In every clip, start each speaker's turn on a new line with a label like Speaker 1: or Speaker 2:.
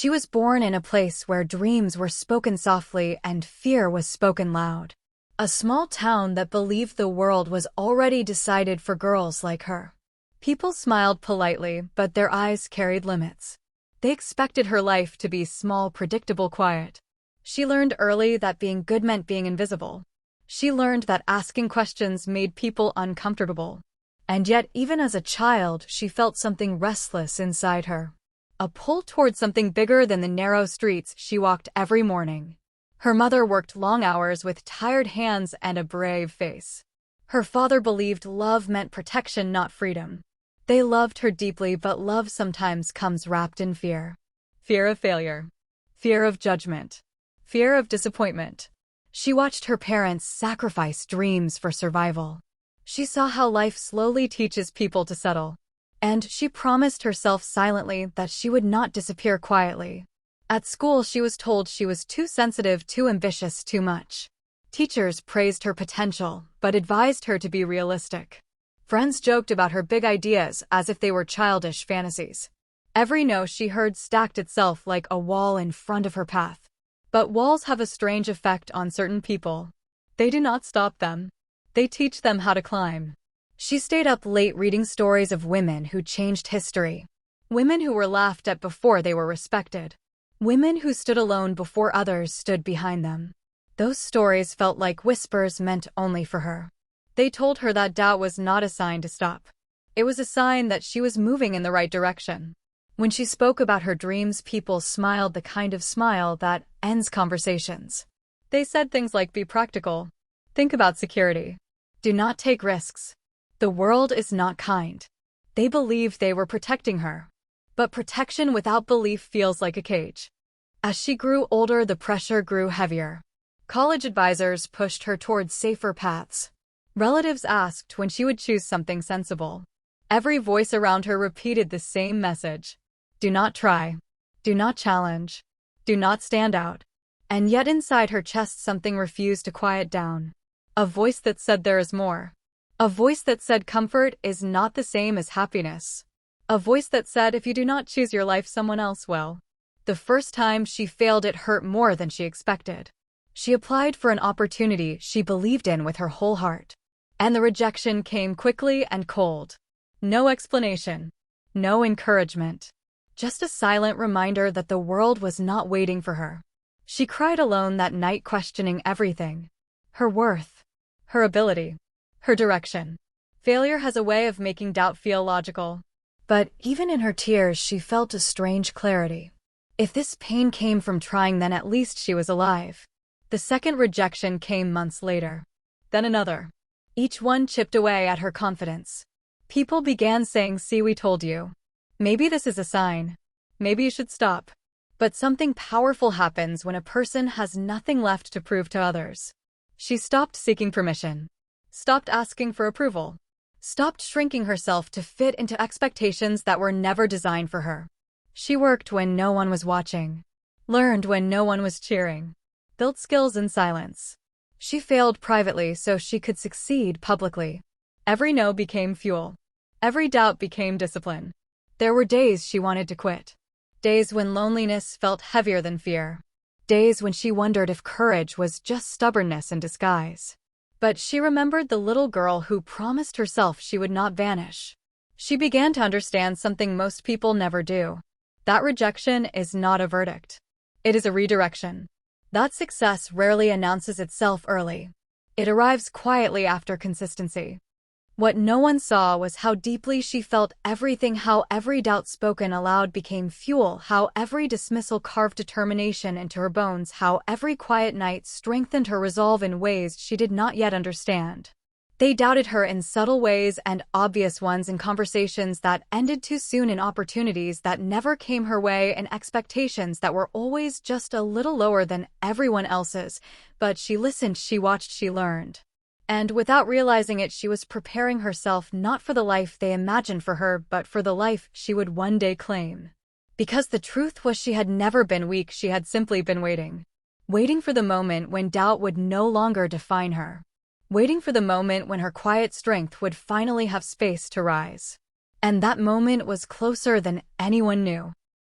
Speaker 1: She was born in a place where dreams were spoken softly and fear was spoken loud. A small town that believed the world was already decided for girls like her. People smiled politely, but their eyes carried limits. They expected her life to be small, predictable, quiet. She learned early that being good meant being invisible. She learned that asking questions made people uncomfortable. And yet, even as a child, she felt something restless inside her. A pull toward something bigger than the narrow streets she walked every morning. Her mother worked long hours with tired hands and a brave face. Her father believed love meant protection, not freedom. They loved her deeply, but love sometimes comes wrapped in fear. Fear of failure. Fear of judgment. Fear of disappointment. She watched her parents sacrifice dreams for survival. She saw how life slowly teaches people to settle. And she promised herself silently that she would not disappear quietly. At school, she was told she was too sensitive, too ambitious, too much. Teachers praised her potential, but advised her to be realistic. Friends joked about her big ideas as if they were childish fantasies. Every no she heard stacked itself like a wall in front of her path. But walls have a strange effect on certain people. They do not stop them. They teach them how to climb. She stayed up late reading stories of women who changed history. Women who were laughed at before they were respected. Women who stood alone before others stood behind them. Those stories felt like whispers meant only for her. They told her that doubt was not a sign to stop. It was a sign that she was moving in the right direction. When she spoke about her dreams, people smiled, the kind of smile that ends conversations. They said things like, be practical. Think about security. Do not take risks. The world is not kind. They believed they were protecting her. But protection without belief feels like a cage. As she grew older, the pressure grew heavier. College advisors pushed her towards safer paths. Relatives asked when she would choose something sensible. Every voice around her repeated the same message. Do not try. Do not challenge. Do not stand out. And yet inside her chest something refused to quiet down. A voice that said there is more. A voice that said comfort is not the same as happiness. A voice that said if you do not choose your life, someone else will. The first time she failed, it hurt more than she expected. She applied for an opportunity she believed in with her whole heart. And the rejection came quickly and cold. No explanation. No encouragement. Just a silent reminder that the world was not waiting for her. She cried alone that night, questioning everything. Her worth. Her ability. Her direction. Failure has a way of making doubt feel logical. But even in her tears, she felt a strange clarity. If this pain came from trying, then at least she was alive. The second rejection came months later. Then another. Each one chipped away at her confidence. People began saying, see, we told you. Maybe this is a sign. Maybe you should stop. But something powerful happens when a person has nothing left to prove to others. She stopped seeking permission. Stopped asking for approval. Stopped shrinking herself to fit into expectations that were never designed for her. She worked when no one was watching. Learned when no one was cheering. Built skills in silence. She failed privately so she could succeed publicly. Every no became fuel. Every doubt became discipline. There were days she wanted to quit. Days when loneliness felt heavier than fear. Days when she wondered if courage was just stubbornness in disguise. But she remembered the little girl who promised herself she would not vanish. She began to understand something most people never do. That rejection is not a verdict. It is a redirection. That success rarely announces itself early. It arrives quietly after consistency. What no one saw was how deeply she felt everything, how every doubt spoken aloud became fuel, how every dismissal carved determination into her bones, how every quiet night strengthened her resolve in ways she did not yet understand. They doubted her in subtle ways and obvious ones, in conversations that ended too soon, in opportunities that never came her way, in expectations that were always just a little lower than everyone else's. But she listened, she watched, she learned. And without realizing it, she was preparing herself not for the life they imagined for her, but for the life she would one day claim. Because the truth was, she had never been weak, she had simply been waiting. Waiting for the moment when doubt would no longer define her. Waiting for the moment when her quiet strength would finally have space to rise. And that moment was closer than anyone knew.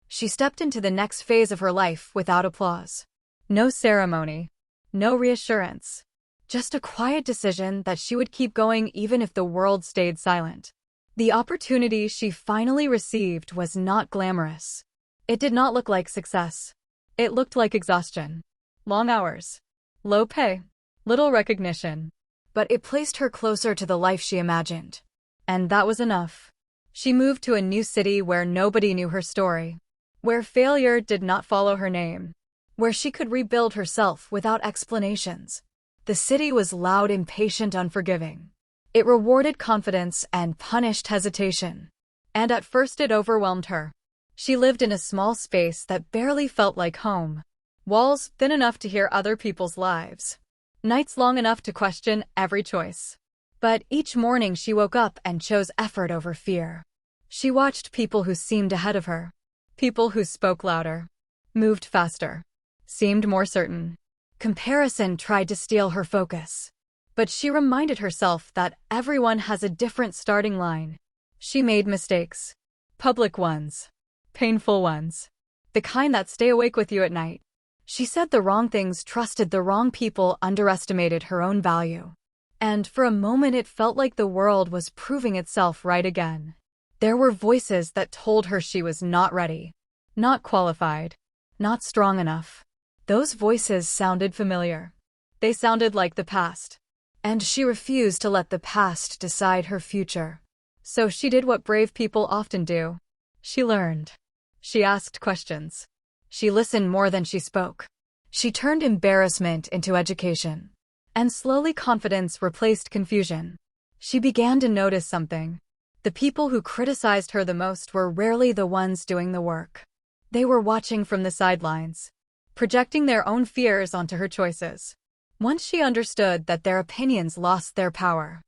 Speaker 1: She stepped into the next phase of her life without applause. No ceremony. No reassurance. Just a quiet decision that she would keep going even if the world stayed silent. The opportunity she finally received was not glamorous. It did not look like success. It looked like exhaustion. Long hours. Low pay. Little recognition. But it placed her closer to the life she imagined. And that was enough. She moved to a new city where nobody knew her story. Where failure did not follow her name. Where she could rebuild herself without explanations. The city was loud, impatient, unforgiving. It rewarded confidence and punished hesitation. And at first it overwhelmed her. She lived in a small space that barely felt like home. Walls thin enough to hear other people's lives. Nights long enough to question every choice. But each morning she woke up and chose effort over fear. She watched people who seemed ahead of her. People who spoke louder. Moved faster. Seemed more certain. Comparison tried to steal her focus. But she reminded herself that everyone has a different starting line. She made mistakes. Public ones. Painful ones. The kind that stay awake with you at night. She said the wrong things, trusted the wrong people, underestimated her own value. And for a moment it felt like the world was proving itself right again. There were voices that told her she was not ready. Not qualified. Not strong enough. Those voices sounded familiar. They sounded like the past. And she refused to let the past decide her future. So she did what brave people often do. She learned. She asked questions. She listened more than she spoke. She turned embarrassment into education. And slowly confidence replaced confusion. She began to notice something. The people who criticized her the most were rarely the ones doing the work. They were watching from the sidelines, projecting their own fears onto her choices. Once she understood that their opinions lost their power,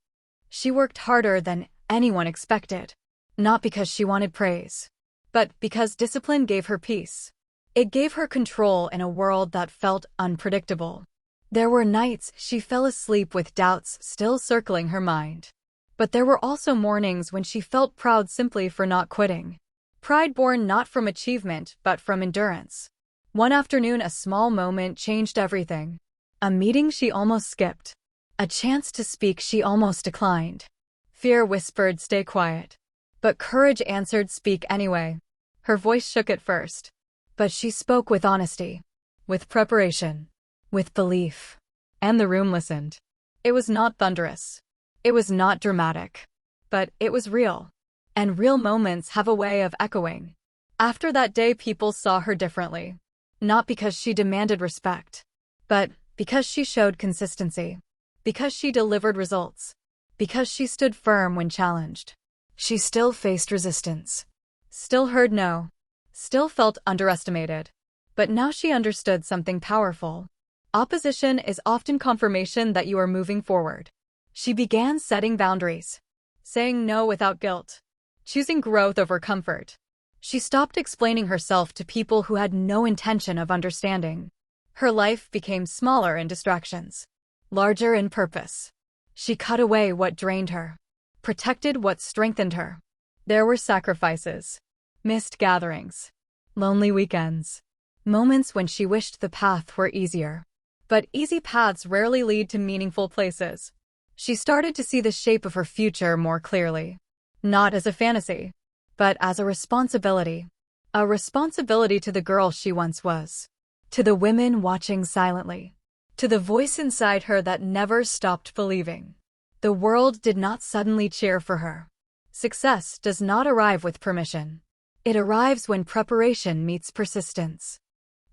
Speaker 1: she worked harder than anyone expected. Not because she wanted praise, but because discipline gave her peace. It gave her control in a world that felt unpredictable. There were nights she fell asleep with doubts still circling her mind. But there were also mornings when she felt proud simply for not quitting. Pride born not from achievement but from endurance. One afternoon a small moment changed everything. A meeting she almost skipped. A chance to speak she almost declined. Fear whispered, "Stay quiet." But courage answered, "Speak anyway." Her voice shook at first. But she spoke with honesty. With preparation. With belief. And the room listened. It was not thunderous. It was not dramatic. But it was real. And real moments have a way of echoing. After that day people saw her differently. Not because she demanded respect. But because she showed consistency. Because she delivered results. Because she stood firm when challenged. She still faced resistance. Still heard no. Still felt underestimated. But now she understood something powerful. Opposition is often confirmation that you are moving forward. She began setting boundaries. Saying no without guilt. Choosing growth over comfort. She stopped explaining herself to people who had no intention of understanding. Her life became smaller in distractions. Larger in purpose. She cut away what drained her. Protected what strengthened her. There were sacrifices. Missed gatherings. Lonely weekends. Moments when she wished the path were easier. But easy paths rarely lead to meaningful places. She started to see the shape of her future more clearly. Not as a fantasy, but as a responsibility. A responsibility to the girl she once was. To the women watching silently. To the voice inside her that never stopped believing. The world did not suddenly cheer for her. Success does not arrive with permission. It arrives when preparation meets persistence.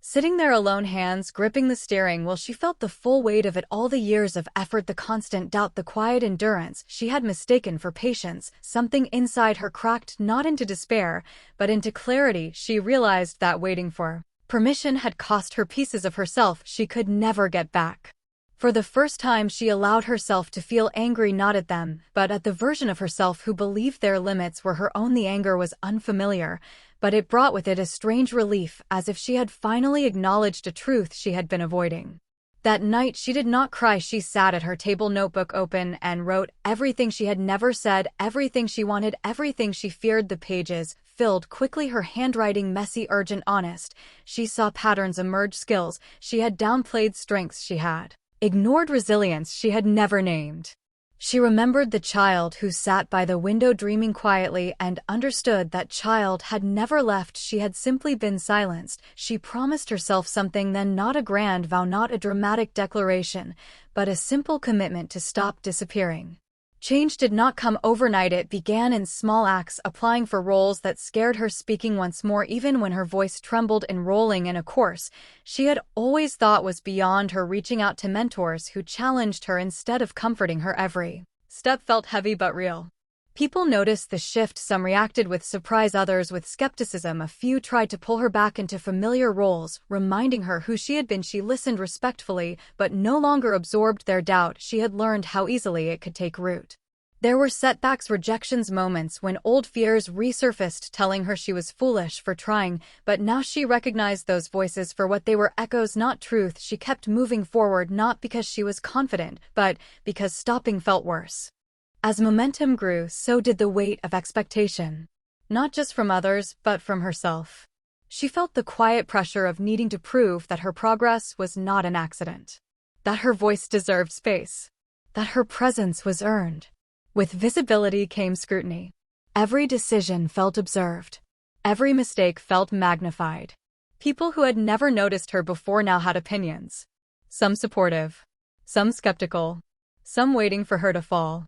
Speaker 1: Sitting there alone, hands gripping the steering wheel, she felt the full weight of it all, the years of effort, the constant doubt, the quiet endurance she had mistaken for patience. Something inside her cracked, not into despair, but into clarity. She realized that waiting for permission had cost her pieces of herself she could never get back. For the first time she allowed herself to feel angry, not at them, but at the version of herself who believed their limits were her own. The anger was unfamiliar, but it brought with it a strange relief, as if she had finally acknowledged a truth she had been avoiding. That night she did not cry. She sat at her table, notebook open, and wrote everything she had never said, everything she wanted, everything she feared. The pages filled quickly, her handwriting messy, urgent, honest. She saw patterns emerge, skills she had downplayed, strengths she had ignored, resilience she had never named. She remembered the child who sat by the window dreaming quietly, and understood that child had never left. She had simply been silenced. She promised herself something then, not a grand vow, not a dramatic declaration, but a simple commitment to stop disappearing. Change did not come overnight. It began in small acts, applying for roles that scared her, speaking once more even when her voice trembled, enrolling in a course she had always thought was beyond her, reaching out to mentors who challenged her instead of comforting her. Every step felt heavy but real. People noticed the shift. Some reacted with surprise, others with skepticism. A few tried to pull her back into familiar roles, reminding her who she had been. She listened respectfully, but no longer absorbed their doubt. She had learned how easily it could take root. There were setbacks, rejections, moments when old fears resurfaced, telling her she was foolish for trying, but now she recognized those voices for what they were, echoes, not truth. She kept moving forward, not because she was confident, but because stopping felt worse. As momentum grew, so did the weight of expectation. Not just from others, but from herself. She felt the quiet pressure of needing to prove that her progress was not an accident. That her voice deserved space. That her presence was earned. With visibility came scrutiny. Every decision felt observed. Every mistake felt magnified. People who had never noticed her before now had opinions. Some supportive. Some skeptical. Some waiting for her to fall.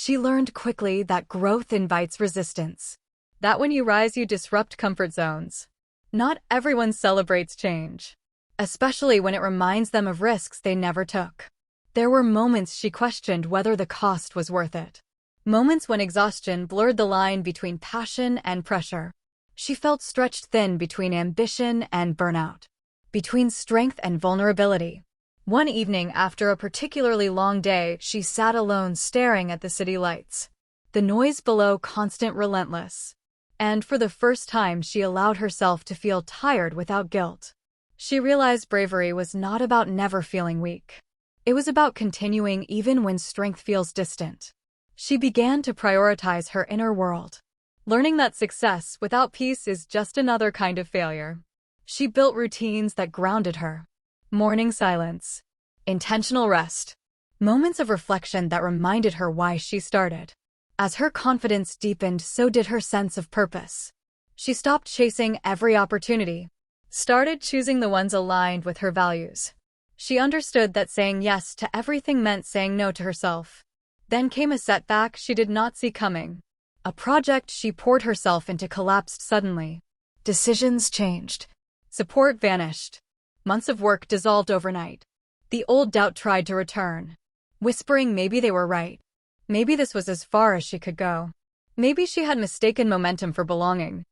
Speaker 1: She learned quickly that growth invites resistance. That when you rise, you disrupt comfort zones. Not everyone celebrates change, especially when it reminds them of risks they never took. There were moments she questioned whether the cost was worth it. Moments when exhaustion blurred the line between passion and pressure. She felt stretched thin between ambition and burnout, between strength and vulnerability. One evening, after a particularly long day, she sat alone staring at the city lights. The noise below, constant, relentless. And for the first time, she allowed herself to feel tired without guilt. She realized bravery was not about never feeling weak. It was about continuing even when strength feels distant. She began to prioritize her inner world, learning that success without peace is just another kind of failure. She built routines that grounded her. Morning silence. Intentional rest. Moments of reflection that reminded her why she started. As her confidence deepened, so did her sense of purpose. She stopped chasing every opportunity, started choosing the ones aligned with her values. She understood that saying yes to everything meant saying no to herself. Then came a setback she did not see coming. A project she poured herself into collapsed suddenly. Decisions changed. Support vanished. Months of work dissolved overnight. The old doubt tried to return, whispering maybe they were right. Maybe this was as far as she could go. Maybe she had mistaken momentum for belonging.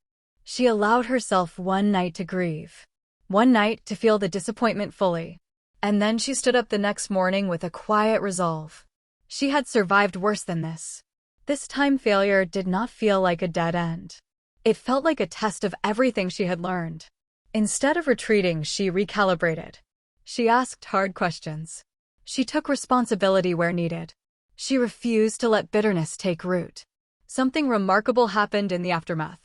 Speaker 1: She allowed herself one night to grieve. One night to feel the disappointment fully. And then she stood up the next morning with a quiet resolve. She had survived worse than this. This time failure did not feel like a dead end. It felt like a test of everything she had learned. Instead of retreating, she recalibrated. She asked hard questions. She took responsibility where needed. She refused to let bitterness take root. Something remarkable happened in the aftermath.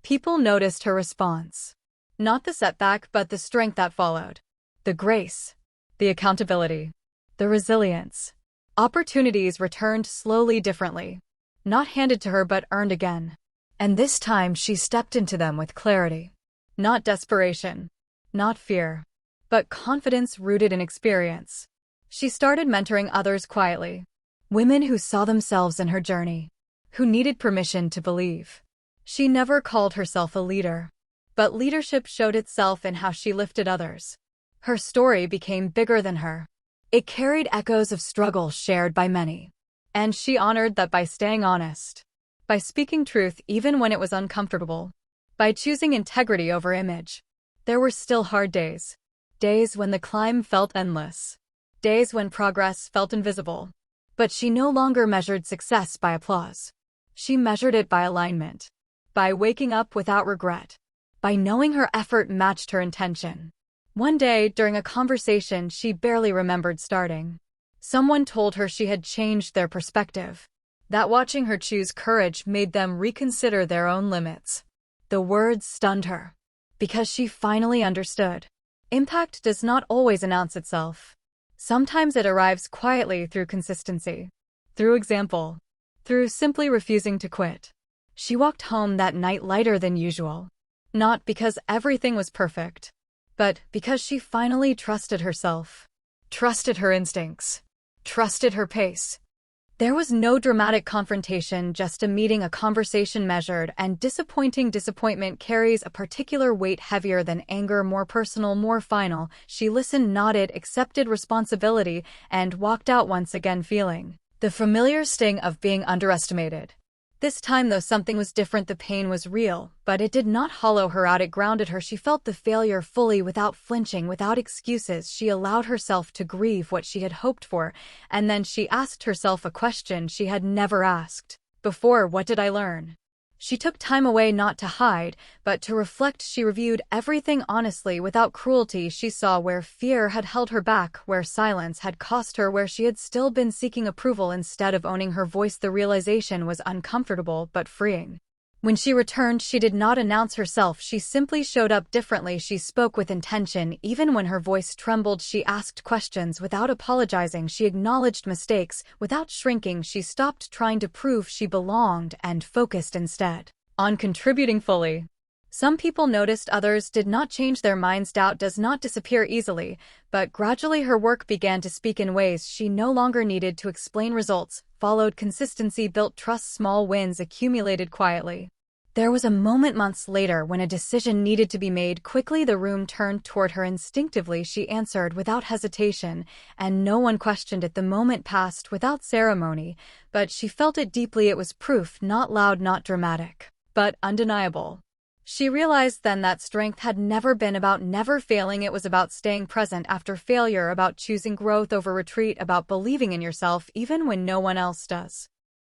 Speaker 1: People noticed her response. Not the setback, but the strength that followed. The grace. The accountability. The resilience. Opportunities returned slowly, differently. Not handed to her, but earned again. And this time she stepped into them with clarity. Not desperation. Not fear. But confidence rooted in experience. She started mentoring others quietly. Women who saw themselves in her journey. Who needed permission to believe. She never called herself a leader. But leadership showed itself in how she lifted others. Her story became bigger than her. It carried echoes of struggle shared by many. And she honored that by staying honest. By speaking truth even when it was uncomfortable. By choosing integrity over image. There were still hard days. Days when the climb felt endless. Days when progress felt invisible. But she no longer measured success by applause. She measured it by alignment. By waking up without regret. By knowing her effort matched her intention. One day, during a conversation she barely remembered starting, someone told her she had changed their perspective, that watching her choose courage made them reconsider their own limits. The words stunned her, because she finally understood. Impact does not always announce itself. Sometimes it arrives quietly through consistency, through example, through simply refusing to quit. She walked home that night lighter than usual, not because everything was perfect, but because she finally trusted herself, trusted her instincts, trusted her pace. There was no dramatic confrontation, just a meeting, a conversation measured, and disappointment carries a particular weight, heavier than anger, more personal, more final. She listened, nodded, accepted responsibility, and walked out once again feeling the familiar sting of being underestimated. This time, though, something was different. The pain was real, but it did not hollow her out, it grounded her. She felt the failure fully, without flinching, without excuses. She allowed herself to grieve what she had hoped for, and then she asked herself a question she had never asked before: what did I learn? She took time away, not to hide, but to reflect. She reviewed everything honestly, without cruelty. She saw where fear had held her back, where silence had cost her, where she had still been seeking approval instead of owning her voice. The realization was uncomfortable but freeing. When she returned, she did not announce herself. She simply showed up differently. She spoke with intention, even when her voice trembled. She asked questions without apologizing. She acknowledged mistakes without shrinking. She stopped trying to prove she belonged and focused instead on contributing fully. Some people noticed, others did not change their minds. Doubt does not disappear easily, but gradually her work began to speak in ways she no longer needed to explain. Results followed, consistency built trust, small wins accumulated quietly. There was a moment months later when a decision needed to be made quickly. The room turned toward her. Instinctively, she answered without hesitation, and no one questioned it. The moment passed without ceremony, but she felt it deeply. It was proof, not loud, not dramatic, but undeniable. She realized then that strength had never been about never failing. It was about staying present after failure, about choosing growth over retreat, about believing in yourself even when no one else does.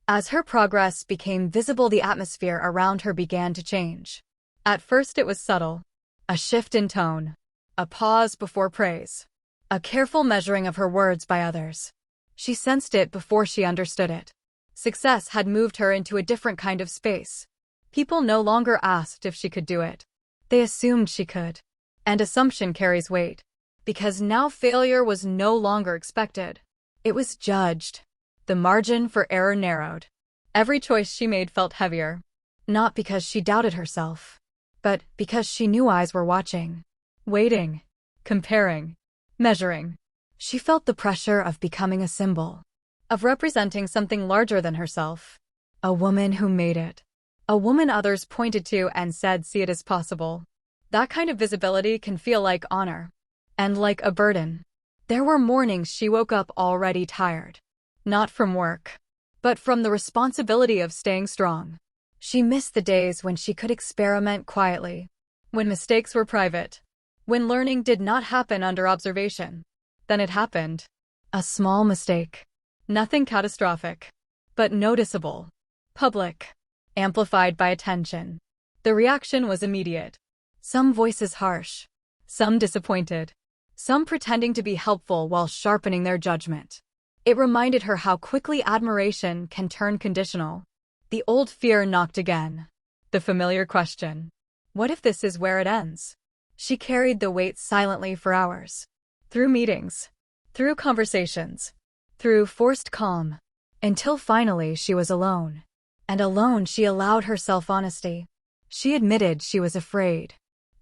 Speaker 1: As her progress became visible, the atmosphere around her began to change. At first it was subtle. A shift in tone. A pause before praise. A careful measuring of her words by others. She sensed it before she understood it. Success had moved her into a different kind of space. People no longer asked if she could do it. They assumed she could. And assumption carries weight. Because now failure was no longer expected. It was judged. The margin for error narrowed. Every choice she made felt heavier. Not because she doubted herself, but because she knew eyes were watching. Waiting. Comparing. Measuring. She felt the pressure of becoming a symbol. Of representing something larger than herself. A woman who made it. A woman others pointed to and said, see it as possible. That kind of visibility can feel like honor. And like a burden. There were mornings she woke up already tired. Not from work, but from the responsibility of staying strong. She missed the days when she could experiment quietly, when mistakes were private, when learning did not happen under observation. Then it happened. A small mistake. Nothing catastrophic, but noticeable. Public. Amplified by attention. The reaction was immediate. Some voices harsh. Some disappointed. Some pretending to be helpful while sharpening their judgment. It reminded her how quickly admiration can turn conditional. The old fear knocked again. The familiar question. What if this is where it ends? She carried the weight silently for hours. Through meetings. Through conversations. Through forced calm. Until finally she was alone. And alone she allowed herself honesty. She admitted she was afraid.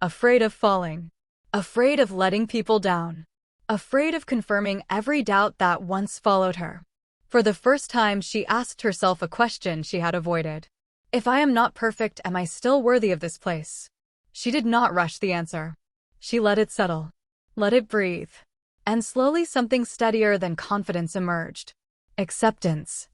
Speaker 1: Afraid of falling. Afraid of letting people down. Afraid of confirming every doubt that once followed her. For the first time, she asked herself a question she had avoided. If I am not perfect, am I still worthy of this place? She did not rush the answer. She let it settle. Let it breathe. And slowly something steadier than confidence emerged. Acceptance.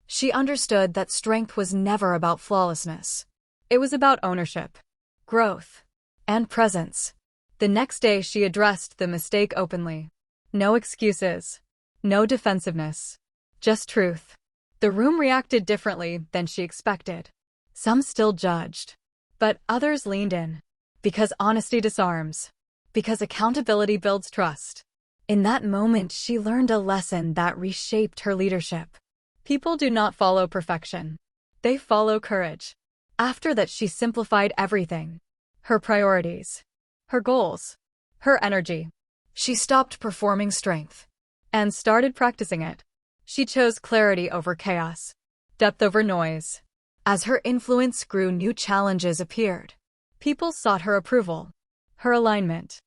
Speaker 1: She understood that strength was never about flawlessness. It was about ownership, growth, and presence. The next day she addressed the mistake openly. No excuses. No defensiveness. Just truth. The room reacted differently than she expected. Some still judged. But others leaned in. Because honesty disarms. Because accountability builds trust. In that moment, she learned a lesson that reshaped her leadership. People do not follow perfection. They follow courage. After that, she simplified everything. Her priorities. Her goals. Her energy. She stopped performing strength and started practicing it. She chose clarity over chaos, depth over noise. As her influence grew, new challenges appeared. People sought her approval, her alignment,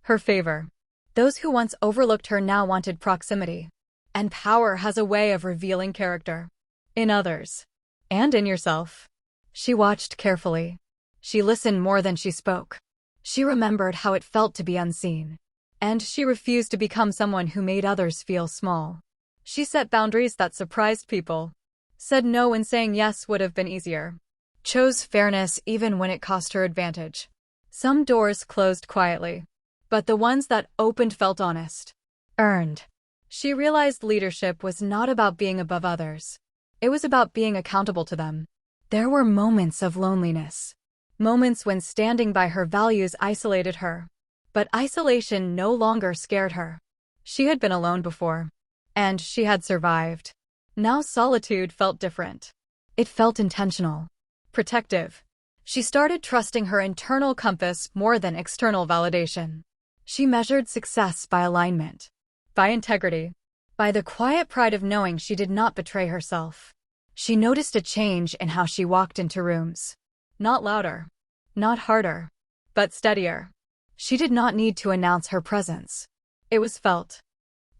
Speaker 1: her favor. Those who once overlooked her now wanted proximity. And power has a way of revealing character. In others. And in yourself. She watched carefully. She listened more than she spoke. She remembered how it felt to be unseen. And she refused to become someone who made others feel small. She set boundaries that surprised people. Said no when saying yes would have been easier. Chose fairness even when it cost her advantage. Some doors closed quietly. But the ones that opened felt honest. Earned. She realized leadership was not about being above others. It was about being accountable to them. There were moments of loneliness. Moments when standing by her values isolated her. But isolation no longer scared her. She had been alone before. And she had survived. Now solitude felt different. It felt intentional. Protective. She started trusting her internal compass more than external validation. She measured success by alignment. By integrity. By the quiet pride of knowing she did not betray herself. She noticed a change in how she walked into rooms. Not louder. Not harder. But steadier. She did not need to announce her presence. It was felt.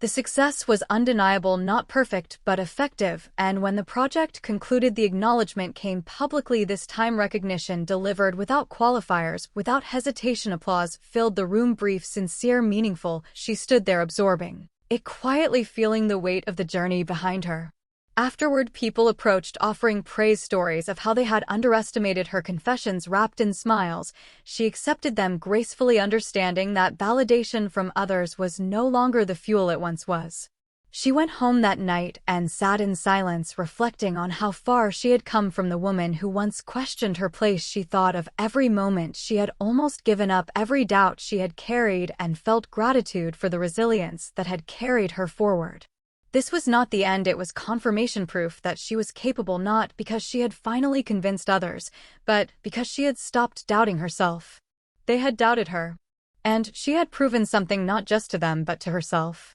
Speaker 1: The success was undeniable, not perfect, but effective, and when the project concluded, the acknowledgement came publicly. This time recognition delivered without qualifiers, without hesitation. Applause filled the room, brief, sincere, meaningful. She stood there absorbing it, quietly feeling the weight of the journey behind her. Afterward, people approached, offering praise stories of how they had underestimated her. Confessions wrapped in smiles. She accepted them gracefully, understanding that validation from others was no longer the fuel it once was. She went home that night and sat in silence, reflecting on how far she had come from the woman who once questioned her place. She thought of every moment she had almost given up, every doubt she had carried, and felt gratitude for the resilience that had carried her forward. This was not the end, it was confirmation, proof that she was capable, not because she had finally convinced others, but because she had stopped doubting herself. They had doubted her. And she had proven something, not just to them but to herself.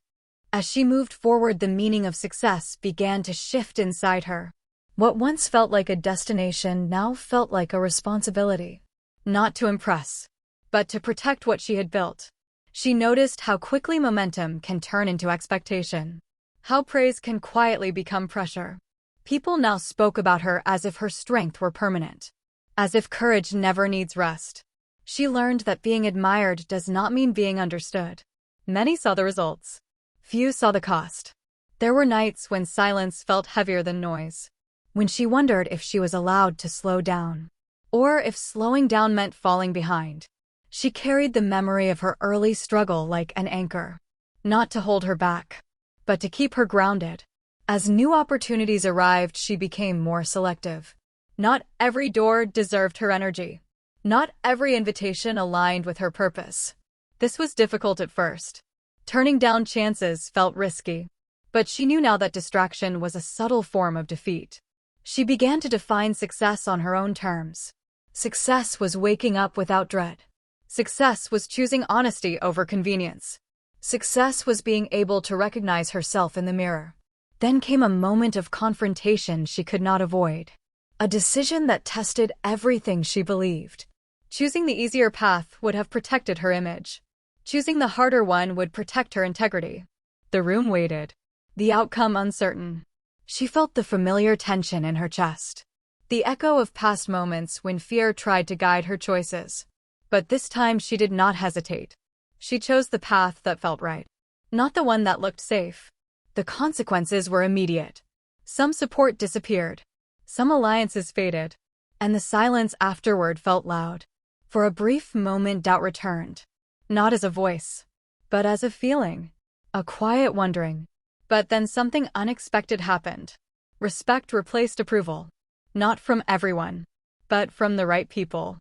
Speaker 1: As she moved forward, the meaning of success began to shift inside her. What once felt like a destination now felt like a responsibility. Not to impress, but to protect what she had built. She noticed how quickly momentum can turn into expectation. How praise can quietly become pressure. People now spoke about her as if her strength were permanent. As if courage never needs rest. She learned that being admired does not mean being understood. Many saw the results. Few saw the cost. There were nights when silence felt heavier than noise. When she wondered if she was allowed to slow down. Or if slowing down meant falling behind. She carried the memory of her early struggle like an anchor. Not to hold her back, but to keep her grounded. As new opportunities arrived, she became more selective. Not every door deserved her energy. Not every invitation aligned with her purpose. This was difficult at first. Turning down chances felt risky. But she knew now that distraction was a subtle form of defeat. She began to define success on her own terms. Success was waking up without dread. Success was choosing honesty over convenience. Success was being able to recognize herself in the mirror. Then came a moment of confrontation she could not avoid. A decision that tested everything she believed. Choosing the easier path would have protected her image. Choosing the harder one would protect her integrity. The room waited. The outcome uncertain. She felt the familiar tension in her chest. The echo of past moments when fear tried to guide her choices. But this time she did not hesitate. She chose the path that felt right. Not the one that looked safe. The consequences were immediate. Some support disappeared. Some alliances faded. And the silence afterward felt loud. For a brief moment, doubt returned. Not as a voice, but as a feeling. A quiet wondering. But then something unexpected happened. Respect replaced approval. Not from everyone, but from the right people.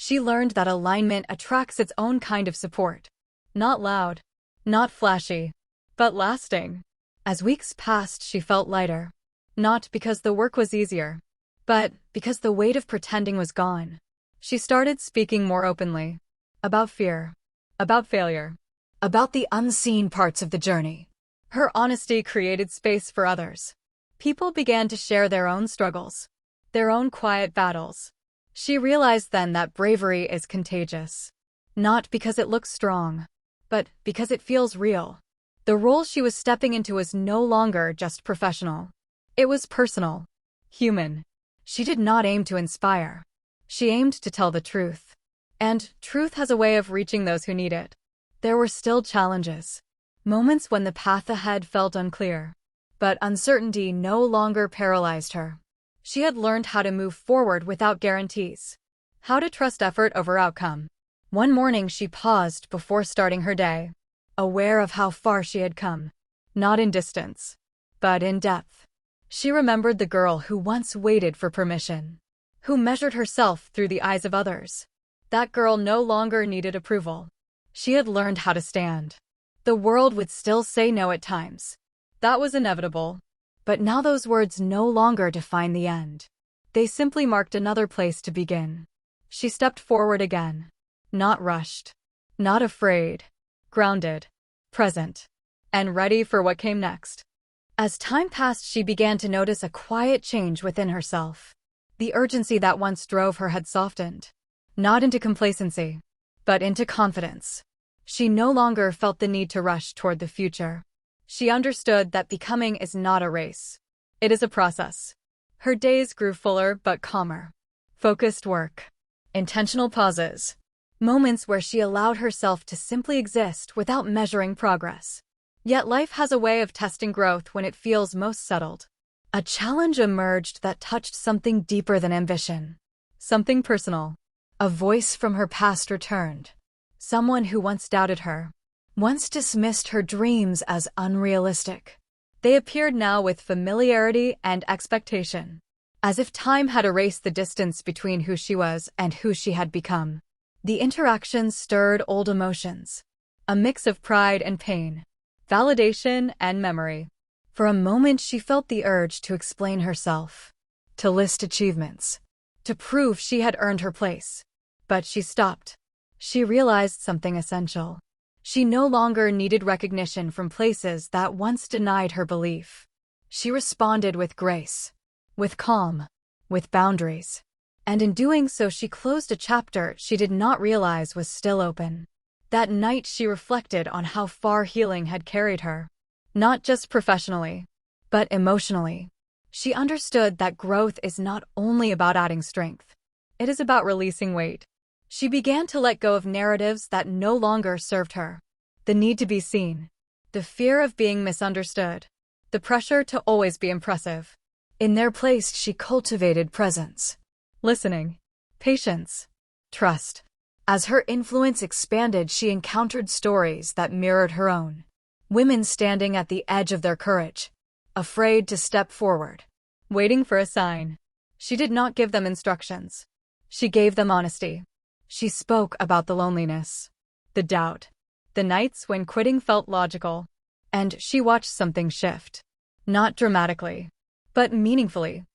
Speaker 1: She learned that alignment attracts its own kind of support. Not loud, not flashy, but lasting. As weeks passed, she felt lighter. Not because the work was easier, but because the weight of pretending was gone. She started speaking more openly. About fear. About failure. About the unseen parts of the journey. Her honesty created space for others. People began to share their own struggles, their own quiet battles. She realized then that bravery is contagious. Not because it looks strong, but because it feels real. The role she was stepping into was no longer just professional. It was personal, human. She did not aim to inspire. She aimed to tell the truth. And truth has a way of reaching those who need it. There were still challenges. Moments when the path ahead felt unclear. But uncertainty no longer paralyzed her. She had learned how to move forward without guarantees. How to trust effort over outcome. One morning she paused before starting her day, aware of how far she had come. Not in distance, but in depth. She remembered the girl who once waited for permission, who measured herself through the eyes of others. That girl no longer needed approval. She had learned how to stand. The world would still say no at times. That was inevitable. But now those words no longer define the end. They simply marked another place to begin. She stepped forward again. Not rushed. Not afraid. Grounded. Present. And ready for what came next. As time passed, she began to notice a quiet change within herself. The urgency that once drove her had softened. Not into complacency, but into confidence. She no longer felt the need to rush toward the future. She understood that becoming is not a race. It is a process. Her days grew fuller but calmer. Focused work. Intentional pauses. Moments where she allowed herself to simply exist without measuring progress. Yet life has a way of testing growth when it feels most settled. A challenge emerged that touched something deeper than ambition. Something personal. A voice from her past returned. Someone who once doubted her. Once dismissed her dreams as unrealistic. They appeared now with familiarity and expectation. As if time had erased the distance between who she was and who she had become. The interaction stirred old emotions. A mix of pride and pain. Validation and memory. For a moment she felt the urge to explain herself. To list achievements. To prove she had earned her place. But she stopped. She realized something essential. She no longer needed recognition from places that once denied her belief. She responded with grace, with calm, with boundaries. And in doing so, she closed a chapter she did not realize was still open. That night she reflected on how far healing had carried her. Not just professionally, but emotionally. She understood that growth is not only about adding strength. It is about releasing weight. She began to let go of narratives that no longer served her. The need to be seen. The fear of being misunderstood. The pressure to always be impressive. In their place, she cultivated presence. Listening. Patience. Trust. As her influence expanded, she encountered stories that mirrored her own. Women standing at the edge of their courage. Afraid to step forward. Waiting for a sign. She did not give them instructions. She gave them honesty. She spoke about the loneliness, the doubt, the nights when quitting felt logical. And she watched something shift. Not dramatically, but meaningfully.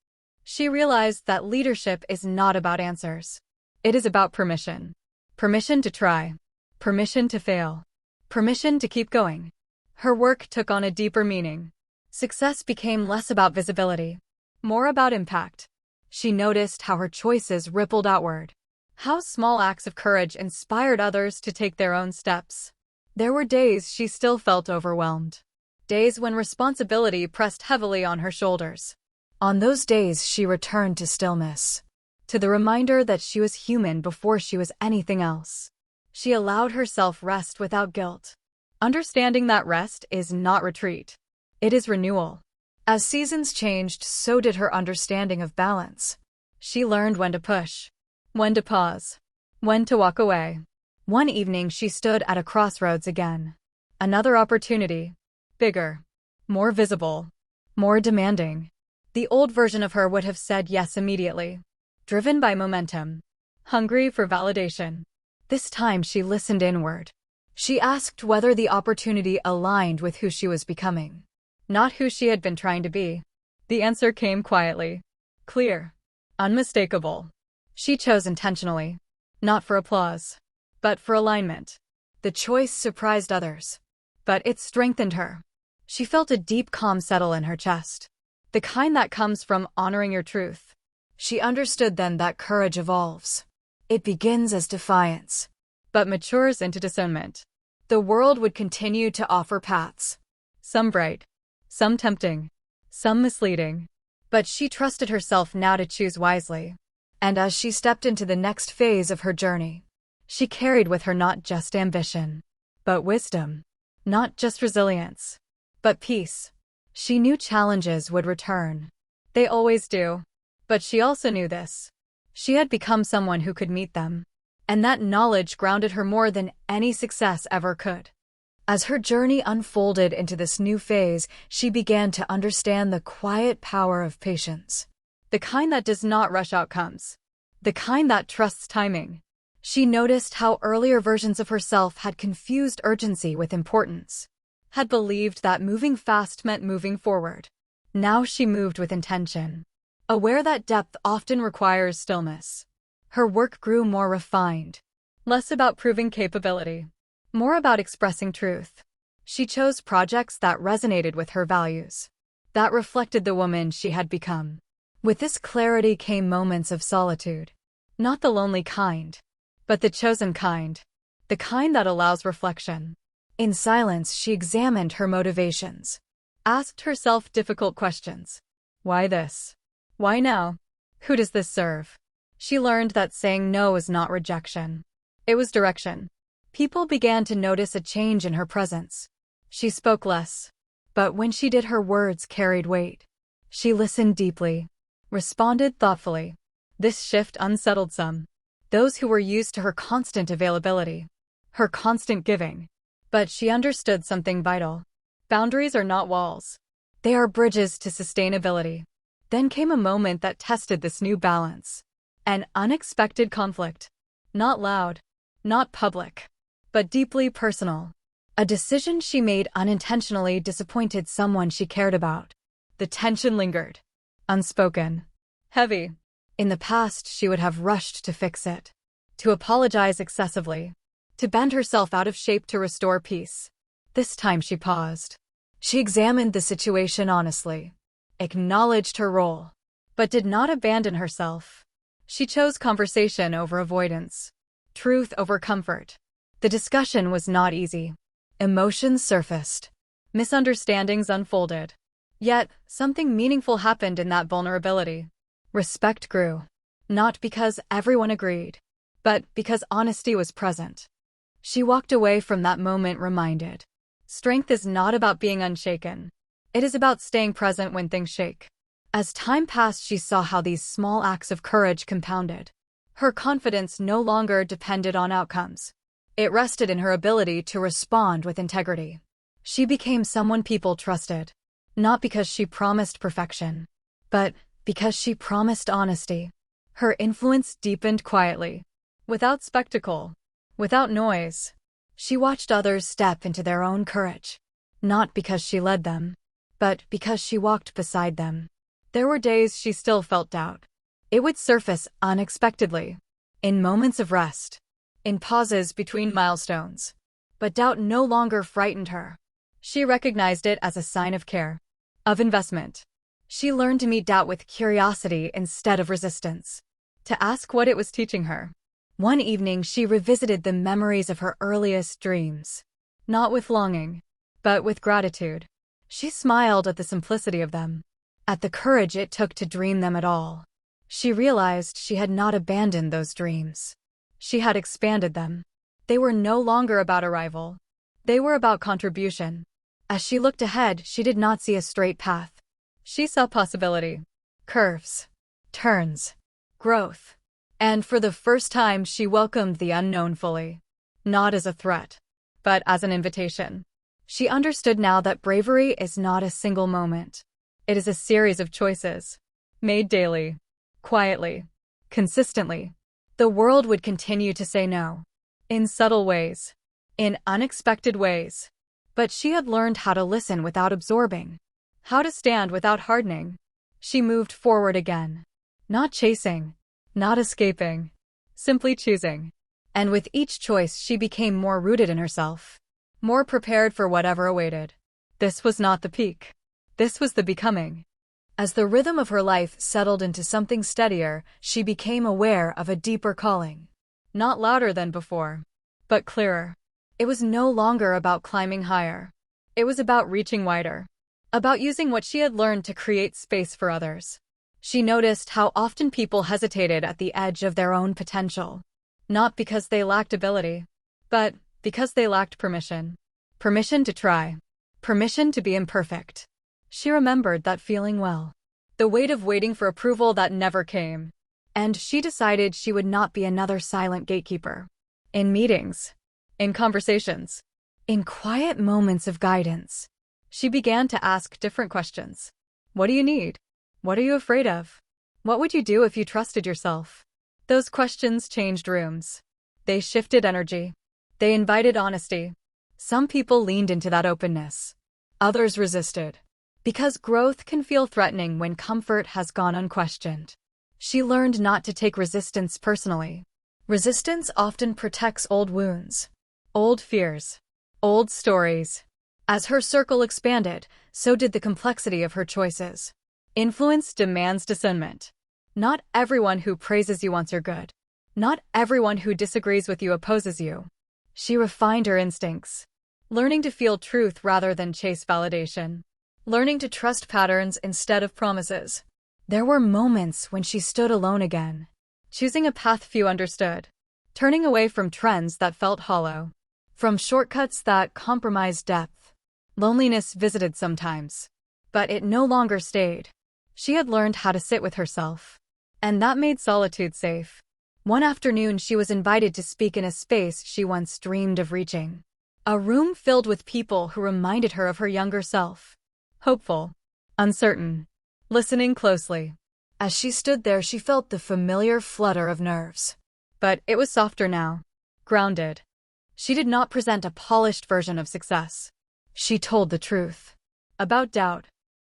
Speaker 1: She realized that leadership is not about answers. It is about permission. Permission to try. Permission to fail. Permission to keep going. Her work took on a deeper meaning. Success became less about visibility, more about impact. She noticed how her choices rippled outward. How small acts of courage inspired others to take their own steps. There were days she still felt overwhelmed. Days when responsibility pressed heavily on her shoulders. On those days, she returned to stillness. To the reminder that she was human before she was anything else. She allowed herself rest without guilt. Understanding that rest is not retreat. It is renewal. As seasons changed, so did her understanding of balance. She learned when to push. When to pause. When to walk away. One evening she stood at a crossroads again. Another opportunity. Bigger. More visible. More demanding. The old version of her would have said yes immediately. Driven by momentum. hungry for validation. This time she listened inward. She asked whether the opportunity aligned with who she was becoming, not who she had been trying to be. The answer came quietly, clear, unmistakable. She chose intentionally, not for applause, but for alignment. The choice surprised others, but it strengthened her. She felt a deep calm settle in her chest, the kind that comes from honoring your truth. She understood then that courage evolves. It begins as defiance, but matures into discernment. The world would continue to offer paths, some bright, some tempting, some misleading. But she trusted herself now to choose wisely. And as she stepped into the next phase of her journey, she carried with her not just ambition, but wisdom, not just resilience, but peace. She knew challenges would return. They always do. But she also knew this. She had become someone who could meet them. And that knowledge grounded her more than any success ever could. As her journey unfolded into this new phase, she began to understand the quiet power of patience. The kind that does not rush outcomes. The kind that trusts timing. She noticed how earlier versions of herself had confused urgency with importance, had believed that moving fast meant moving forward. Now she moved with intention, aware that depth often requires stillness. Her work grew more refined, less about proving capability, more about expressing truth. She chose projects that resonated with her values, that reflected the woman she had become. With this clarity came moments of solitude, not the lonely kind, but the chosen kind, the kind that allows reflection. In silence, she examined her motivations, asked herself difficult questions. Why this? Why now? Who does this serve? She learned that saying no is not rejection. It was direction. People began to notice a change in her presence. She spoke less, but when she did, her words carried weight. She listened deeply, responded thoughtfully. This shift unsettled some, those who were used to her constant availability, her constant giving. But she understood something vital. Boundaries are not walls. They are bridges to sustainability. Then came a moment that tested this new balance. An unexpected conflict. Not loud, not public, but deeply personal. A decision she made unintentionally disappointed someone she cared about. The tension lingered, unspoken, heavy. In the past, she would have rushed to fix it, to apologize excessively, to bend herself out of shape to restore peace. This time she paused. She examined the situation honestly, acknowledged her role, but did not abandon herself. She chose conversation over avoidance, truth over comfort. The discussion was not easy. Emotions surfaced. Misunderstandings unfolded. Yet, something meaningful happened in that vulnerability. Respect grew. Not because everyone agreed, but because honesty was present. She walked away from that moment reminded. Strength is not about being unshaken. It is about staying present when things shake. As time passed, she saw how these small acts of courage compounded. Her confidence no longer depended on outcomes. It rested in her ability to respond with integrity. She became someone people trusted, not because she promised perfection, but because she promised honesty. Her influence deepened quietly, without spectacle, without noise. She watched others step into their own courage, not because she led them, but because she walked beside them. There were days she still felt doubt. It would surface unexpectedly, in moments of rest, in pauses between milestones. But doubt no longer frightened her. She recognized it as a sign of care, of investment. She learned to meet doubt with curiosity instead of resistance, to ask what it was teaching her. One evening, she revisited the memories of her earliest dreams, not with longing, but with gratitude. She smiled at the simplicity of them, at the courage it took to dream them at all. She realized she had not abandoned those dreams. She had expanded them. They were no longer about arrival. They were about contribution. As she looked ahead, she did not see a straight path. She saw possibility, curves, turns, growth. And for the first time, she welcomed the unknown fully, not as a threat, but as an invitation. She understood now that bravery is not a single moment. It is a series of choices, made daily, quietly, consistently. The world would continue to say no. In subtle ways. In unexpected ways. But she had learned how to listen without absorbing. How to stand without hardening. She moved forward again. Not chasing. Not escaping. Simply choosing. And with each choice she became more rooted in herself. More prepared for whatever awaited. This was not the peak. This was the becoming. As the rhythm of her life settled into something steadier, she became aware of a deeper calling. Not louder than before, but clearer. It was no longer about climbing higher. It was about reaching wider. About using what she had learned to create space for others. She noticed how often people hesitated at the edge of their own potential. Not because they lacked ability, but because they lacked permission. Permission to try. Permission to be imperfect. She remembered that feeling well. The weight of waiting for approval that never came. And she decided she would not be another silent gatekeeper. In meetings. In conversations. In quiet moments of guidance. She began to ask different questions. What do you need? What are you afraid of? What would you do if you trusted yourself? Those questions changed rooms. They shifted energy. They invited honesty. Some people leaned into that openness. Others resisted. Because growth can feel threatening when comfort has gone unquestioned. She learned not to take resistance personally. Resistance often protects old wounds. Old fears. Old stories. As her circle expanded, so did the complexity of her choices. Influence demands discernment. Not everyone who praises you wants your good. Not everyone who disagrees with you opposes you. She refined her instincts. Learning to feel truth rather than chase validation. Learning to trust patterns instead of promises. There were moments when she stood alone again. Choosing a path few understood. Turning away from trends that felt hollow. From shortcuts that compromised depth. Loneliness visited sometimes. But it no longer stayed. She had learned how to sit with herself. And that made solitude safe. One afternoon she was invited to speak in a space she once dreamed of reaching. A room filled with people who reminded her of her younger self. Hopeful. Uncertain. Listening closely. As she stood there she felt the familiar flutter of nerves. But it was softer now. Grounded. She did not present a polished version of success. She told the truth. About doubt.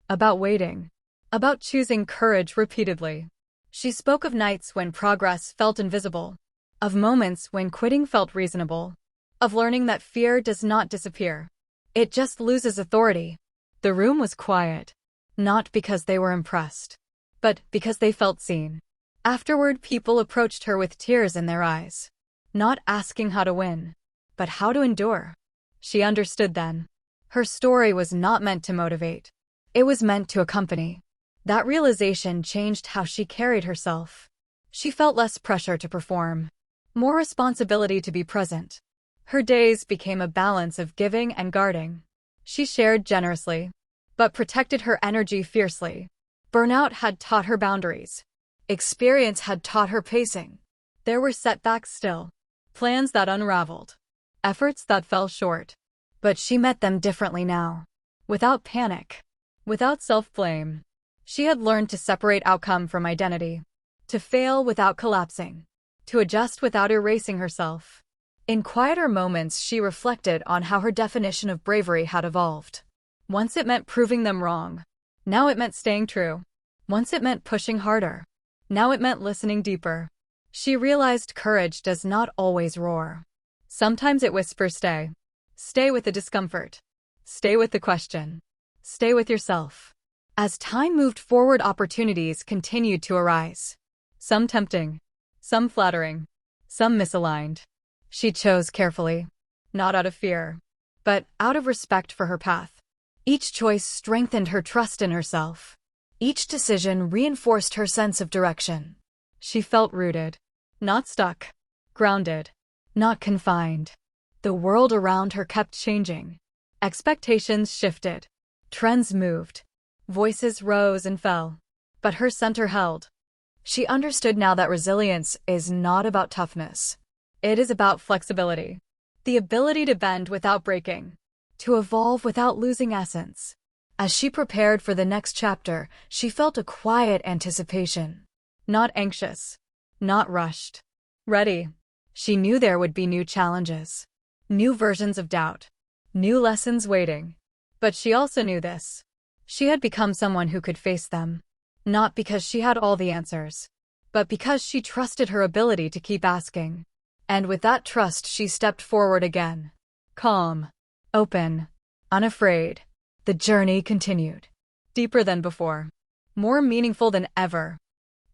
Speaker 1: About waiting. About choosing courage repeatedly. She spoke of nights when progress felt invisible. Of moments when quitting felt reasonable. Of learning that fear does not disappear. It just loses authority. The room was quiet. Not because they were impressed. But because they felt seen. Afterward, people approached her with tears in their eyes. Not asking how to win, but how to endure. She understood then. Her story was not meant to motivate. It was meant to accompany. That realization changed how she carried herself. She felt less pressure to perform. More responsibility to be present. Her days became a balance of giving and guarding. She shared generously, but protected her energy fiercely. Burnout had taught her boundaries. Experience had taught her pacing. There were setbacks still. Plans that unraveled. Efforts that fell short. But she met them differently now. Without panic. Without self-blame. She had learned to separate outcome from identity. To fail without collapsing. To adjust without erasing herself. In quieter moments she reflected on how her definition of bravery had evolved. Once it meant proving them wrong. Now it meant staying true. Once it meant pushing harder. Now it meant listening deeper. She realized courage does not always roar. Sometimes it whispers stay. Stay with the discomfort. Stay with the question. Stay with yourself. As time moved forward, opportunities continued to arise. Some tempting. Some flattering. Some misaligned. She chose carefully. Not out of fear, but out of respect for her path. Each choice strengthened her trust in herself. Each decision reinforced her sense of direction. She felt rooted. Not stuck. Grounded. Not confined. The world around her kept changing. Expectations shifted. Trends moved. Voices rose and fell. But her center held. She understood now that resilience is not about toughness. It is about flexibility. The ability to bend without breaking. To evolve without losing essence. As she prepared for the next chapter, she felt a quiet anticipation. Not anxious. Not rushed. Ready. She knew there would be new challenges, new versions of doubt, new lessons waiting. But she also knew this. She had become someone who could face them. Not because she had all the answers, but because she trusted her ability to keep asking. And with that trust, she stepped forward again. Calm, open, unafraid. The journey continued. Deeper than before. More meaningful than ever.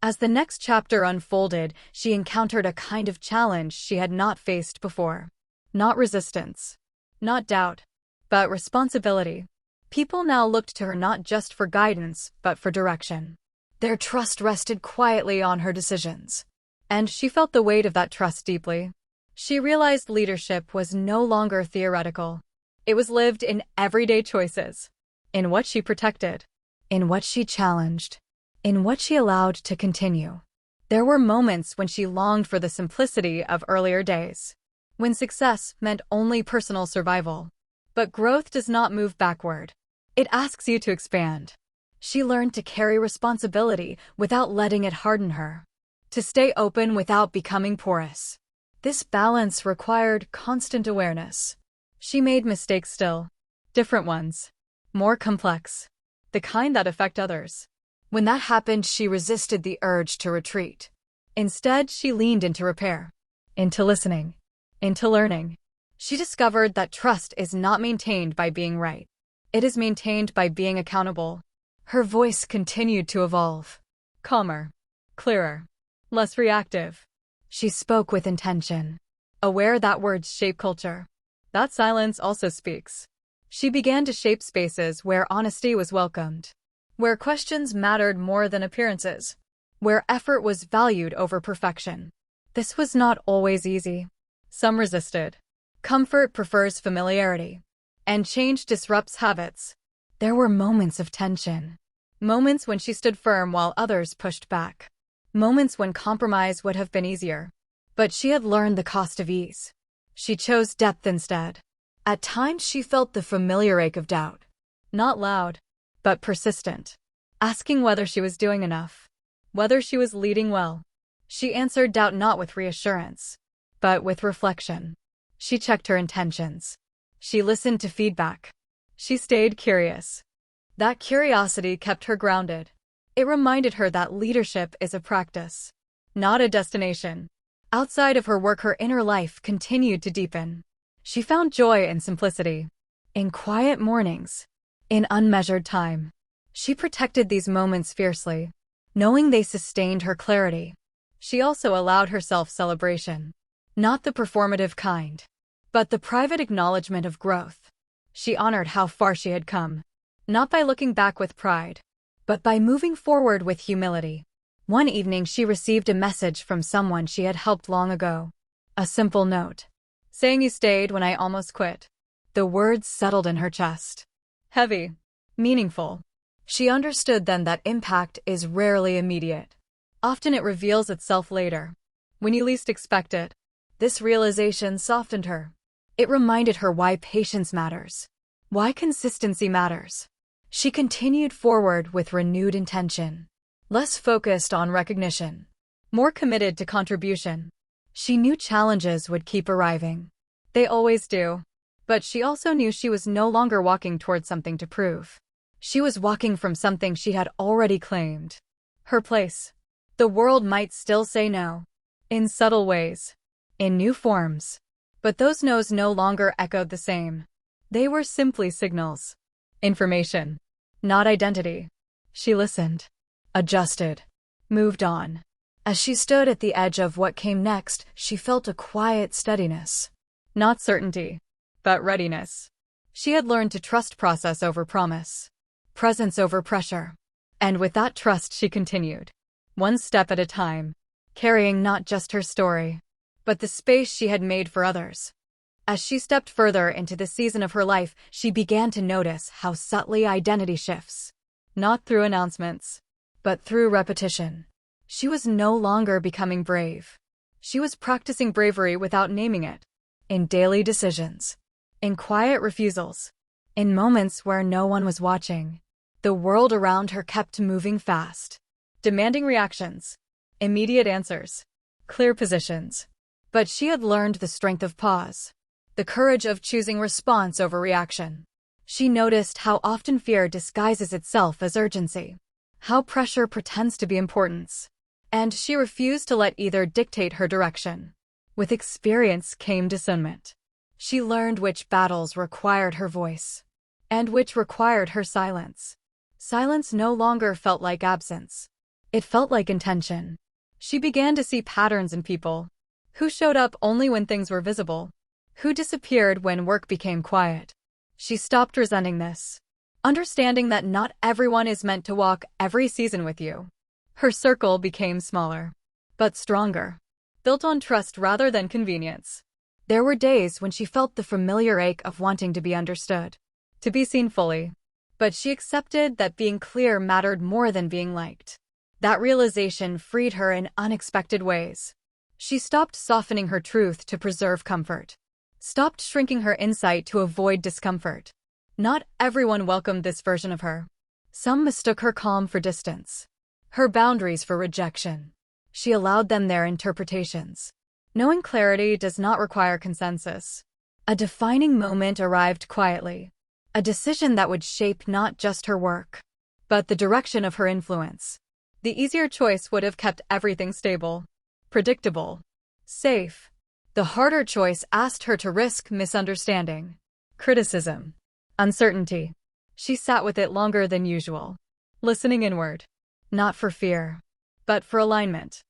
Speaker 1: As the next chapter unfolded, she encountered a kind of challenge she had not faced before. Not resistance. Not doubt. But responsibility. People now looked to her not just for guidance, but for direction. Their trust rested quietly on her decisions. And she felt the weight of that trust deeply. She realized leadership was no longer theoretical. It was lived in everyday choices. In what she protected. In what she challenged. In what she allowed to continue. There were moments when she longed for the simplicity of earlier days. When success meant only personal survival. But growth does not move backward. It asks you to expand. She learned to carry responsibility without letting it harden her. To stay open without becoming porous. This balance required constant awareness. She made mistakes still. Different ones. More complex. The kind that affect others. When that happened, she resisted the urge to retreat. Instead, she leaned into repair. Into listening. Into learning. She discovered that trust is not maintained by being right. It is maintained by being accountable. Her voice continued to evolve. Calmer. Clearer. Less reactive. She spoke with intention. Aware that words shape culture. That silence also speaks. She began to shape spaces where honesty was welcomed. Where questions mattered more than appearances. Where effort was valued over perfection. This was not always easy. Some resisted. Comfort prefers familiarity. And change disrupts habits. There were moments of tension. Moments when she stood firm while others pushed back. Moments when compromise would have been easier. But she had learned the cost of ease. She chose depth instead. At times she felt the familiar ache of doubt. Not loud, but persistent. Asking whether she was doing enough. Whether she was leading well. She answered doubt not with reassurance, but with reflection. She checked her intentions. She listened to feedback. She stayed curious. That curiosity kept her grounded. It reminded her that leadership is a practice, not a destination. Outside of her work, her inner life continued to deepen. She found joy in simplicity, in quiet mornings, in unmeasured time. She protected these moments fiercely, knowing they sustained her clarity. She also allowed herself celebration, not the performative kind, but the private acknowledgement of growth. She honored how far she had come, not by looking back with pride, but by moving forward with humility. One evening she received a message from someone she had helped long ago. A simple note, saying, "You stayed when I almost quit." The words settled in her chest. Heavy, meaningful. She understood then that impact is rarely immediate. Often it reveals itself later, when you least expect it. This realization softened her. It reminded her why patience matters, why consistency matters. She continued forward with renewed intention, less focused on recognition, more committed to contribution. She knew challenges would keep arriving. They always do. But she also knew she was no longer walking towards something to prove. She was walking from something she had already claimed. Her place. The world might still say no. In subtle ways. In new forms. But those no's no longer echoed the same. They were simply signals. Information. Not identity. She listened. Adjusted. Moved on. As she stood at the edge of what came next, she felt a quiet steadiness. Not certainty, but readiness. She had learned to trust process over promise. Presence over pressure. And with that trust she continued. One step at a time. Carrying not just her story, but the space she had made for others. As she stepped further into the season of her life, she began to notice how subtly identity shifts. Not through announcements, but through repetition. She was no longer becoming brave. She was practicing bravery without naming it. In daily decisions. In quiet refusals. In moments where no one was watching. The world around her kept moving fast. Demanding reactions. Immediate answers. clear positions. But she had learned the strength of pause, the courage of choosing response over reaction. She noticed how often fear disguises itself as urgency, how pressure pretends to be importance, and she refused to let either dictate her direction. With experience came discernment. She learned which battles required her voice, and which required her silence. Silence no longer felt like absence. It felt like intention. She began to see patterns in people, who showed up only when things were visible, who disappeared when work became quiet. She stopped resenting this, understanding that not everyone is meant to walk every season with you. Her circle became smaller, but stronger, built on trust rather than convenience. There were days when she felt the familiar ache of wanting to be understood, to be seen fully, but she accepted that being clear mattered more than being liked. That realization freed her in unexpected ways. She stopped softening her truth to preserve comfort, stopped shrinking her insight to avoid discomfort. Not everyone welcomed this version of her. Some mistook her calm for distance, her boundaries for rejection. She allowed them their interpretations. Knowing clarity does not require consensus. A defining moment arrived quietly, a decision that would shape not just her work, but the direction of her influence. The easier choice would have kept everything stable, predictable, safe. The harder choice asked her to risk misunderstanding, criticism, uncertainty. She sat with it longer than usual, listening inward, not for fear, but for alignment.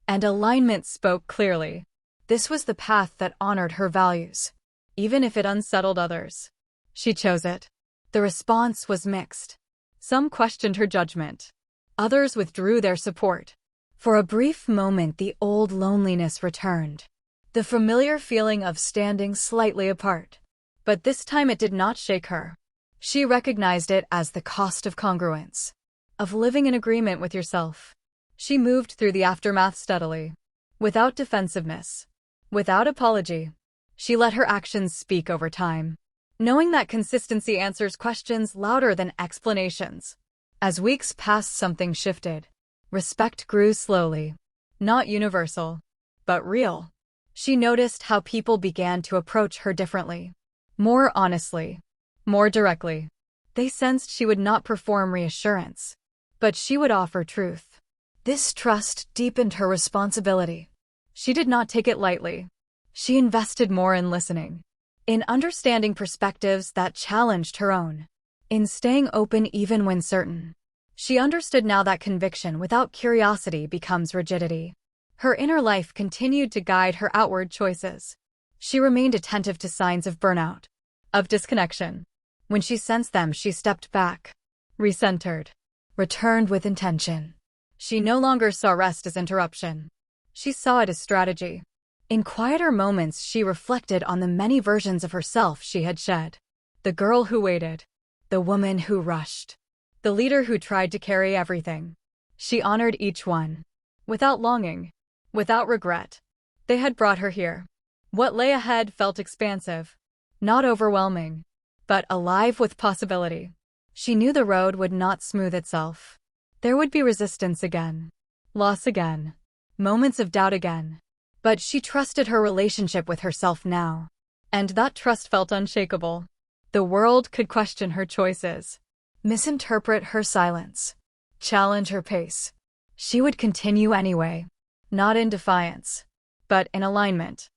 Speaker 1: And alignment spoke clearly. This was the path that honored her values, even if it unsettled others. She chose it. The response was mixed. Some questioned her judgment. Others withdrew their support. For a brief moment, the old loneliness returned, the familiar feeling of standing slightly apart. But this time it did not shake her. She recognized it as the cost of congruence, of living in agreement with yourself. She moved through the aftermath steadily, without defensiveness, without apology. She let her actions speak over time, knowing that consistency answers questions louder than explanations. As weeks passed, something shifted. Respect grew slowly, not universal, but real. She noticed how people began to approach her differently, more honestly, more directly. They sensed she would not perform reassurance, but she would offer truth. This trust deepened her responsibility. She did not take it lightly. She invested more in listening, in understanding perspectives that challenged her own, in staying open even when certain. She understood now that conviction without curiosity becomes rigidity. Her inner life continued to guide her outward choices. She remained attentive to signs of burnout, of disconnection. When she sensed them, she stepped back, recentered, returned with intention. She no longer saw rest as interruption. She saw it as strategy. In quieter moments, she reflected on the many versions of herself she had shed. The girl who waited, the woman who rushed, the leader who tried to carry everything. She honored each one, without longing, without regret. They had brought her here. What lay ahead felt expansive, not overwhelming, but alive with possibility. She knew the road would not smooth itself. There would be resistance again, loss again, moments of doubt again. But she trusted her relationship with herself now, and that trust felt unshakable. The world could question her choices, misinterpret her silence, challenge her pace. She would continue anyway, not in defiance, but in alignment.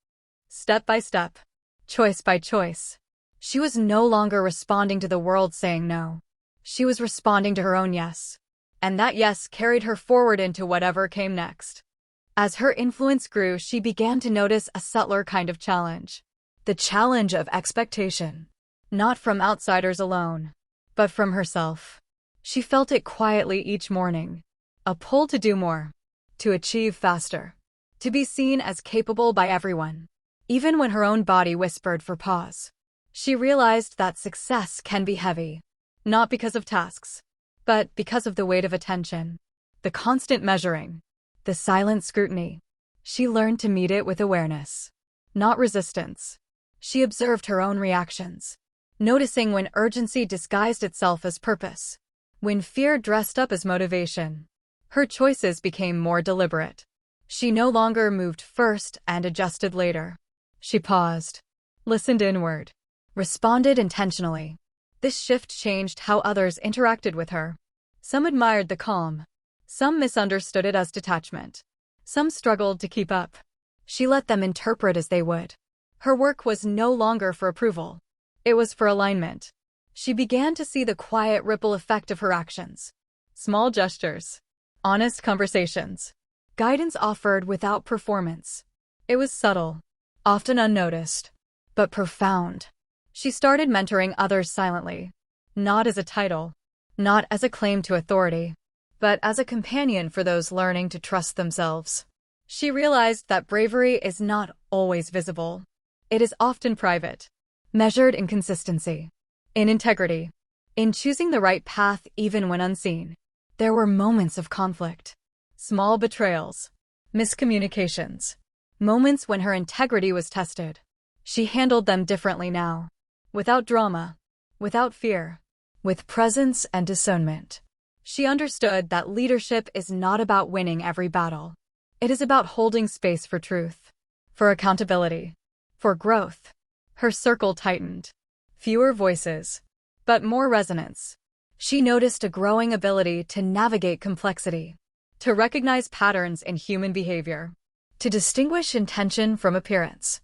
Speaker 1: Step by step, choice by choice. She was no longer responding to the world saying no. She was responding to her own yes. And that yes carried her forward into whatever came next. As her influence grew, she began to notice a subtler kind of challenge. The challenge of expectation. Not from outsiders alone, but from herself. She felt it quietly each morning. A pull to do more, to achieve faster, to be seen as capable by everyone. Even when her own body whispered for pause. She realized that success can be heavy, not because of tasks, but because of the weight of attention, the constant measuring, the silent scrutiny. She learned to meet it with awareness, not resistance. She observed her own reactions, noticing when urgency disguised itself as purpose, when fear dressed up as motivation. Her choices became more deliberate. She no longer moved first and adjusted later. She paused, listened inward, responded intentionally. This shift changed how others interacted with her. Some admired the calm. Some misunderstood it as detachment. Some struggled to keep up. She let them interpret as they would. Her work was no longer for approval. It was for alignment. She began to see the quiet ripple effect of her actions. Small gestures. Honest conversations. Guidance offered without performance. It was subtle, often unnoticed, but profound. She started mentoring others silently, not as a title, not as a claim to authority, but as a companion for those learning to trust themselves. She realized that bravery is not always visible. It is often private, measured in consistency, in integrity, in choosing the right path even when unseen. There were moments of conflict, small betrayals, miscommunications, moments when her integrity was tested. She handled them differently now, without drama, without fear, with presence and discernment. She understood that leadership is not about winning every battle. It is about holding space for truth, for accountability, for growth. Her circle tightened. Fewer voices, but more resonance. She noticed a growing ability to navigate complexity, to recognize patterns in human behavior, to distinguish intention from appearance.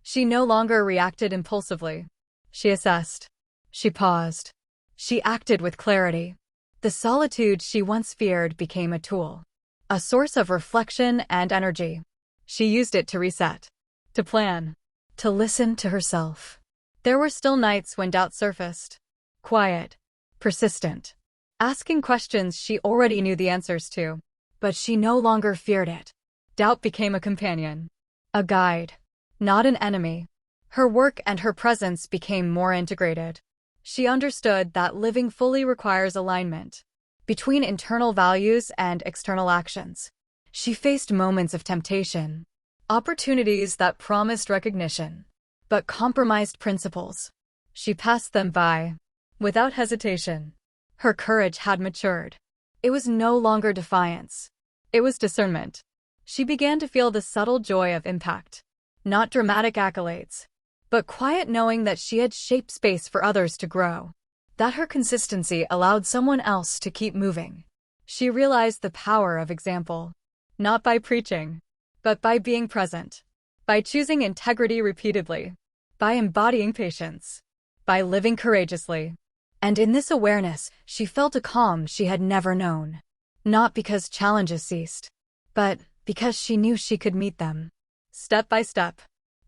Speaker 1: She no longer reacted impulsively. She assessed. She paused. She acted with clarity. The solitude she once feared became a tool, a source of reflection and energy. She used it to reset, to plan, to listen to herself. There were still nights when doubt surfaced. Quiet, persistent, asking questions she already knew the answers to. But she no longer feared it. Doubt became a companion, a guide, not an enemy. Her work and her presence became more integrated. She understood that living fully requires alignment between internal values and external actions. She faced moments of temptation, opportunities that promised recognition, but compromised principles. She passed them by, without hesitation. Her courage had matured. It was no longer defiance. It was discernment. She began to feel the subtle joy of impact. Not dramatic accolades, but quiet knowing that she had shaped space for others to grow. That her consistency allowed someone else to keep moving. She realized the power of example. Not by preaching, but by being present. By choosing integrity repeatedly. By embodying patience. By living courageously. And in this awareness, she felt a calm she had never known. Not because challenges ceased, but because she knew she could meet them. Step by step,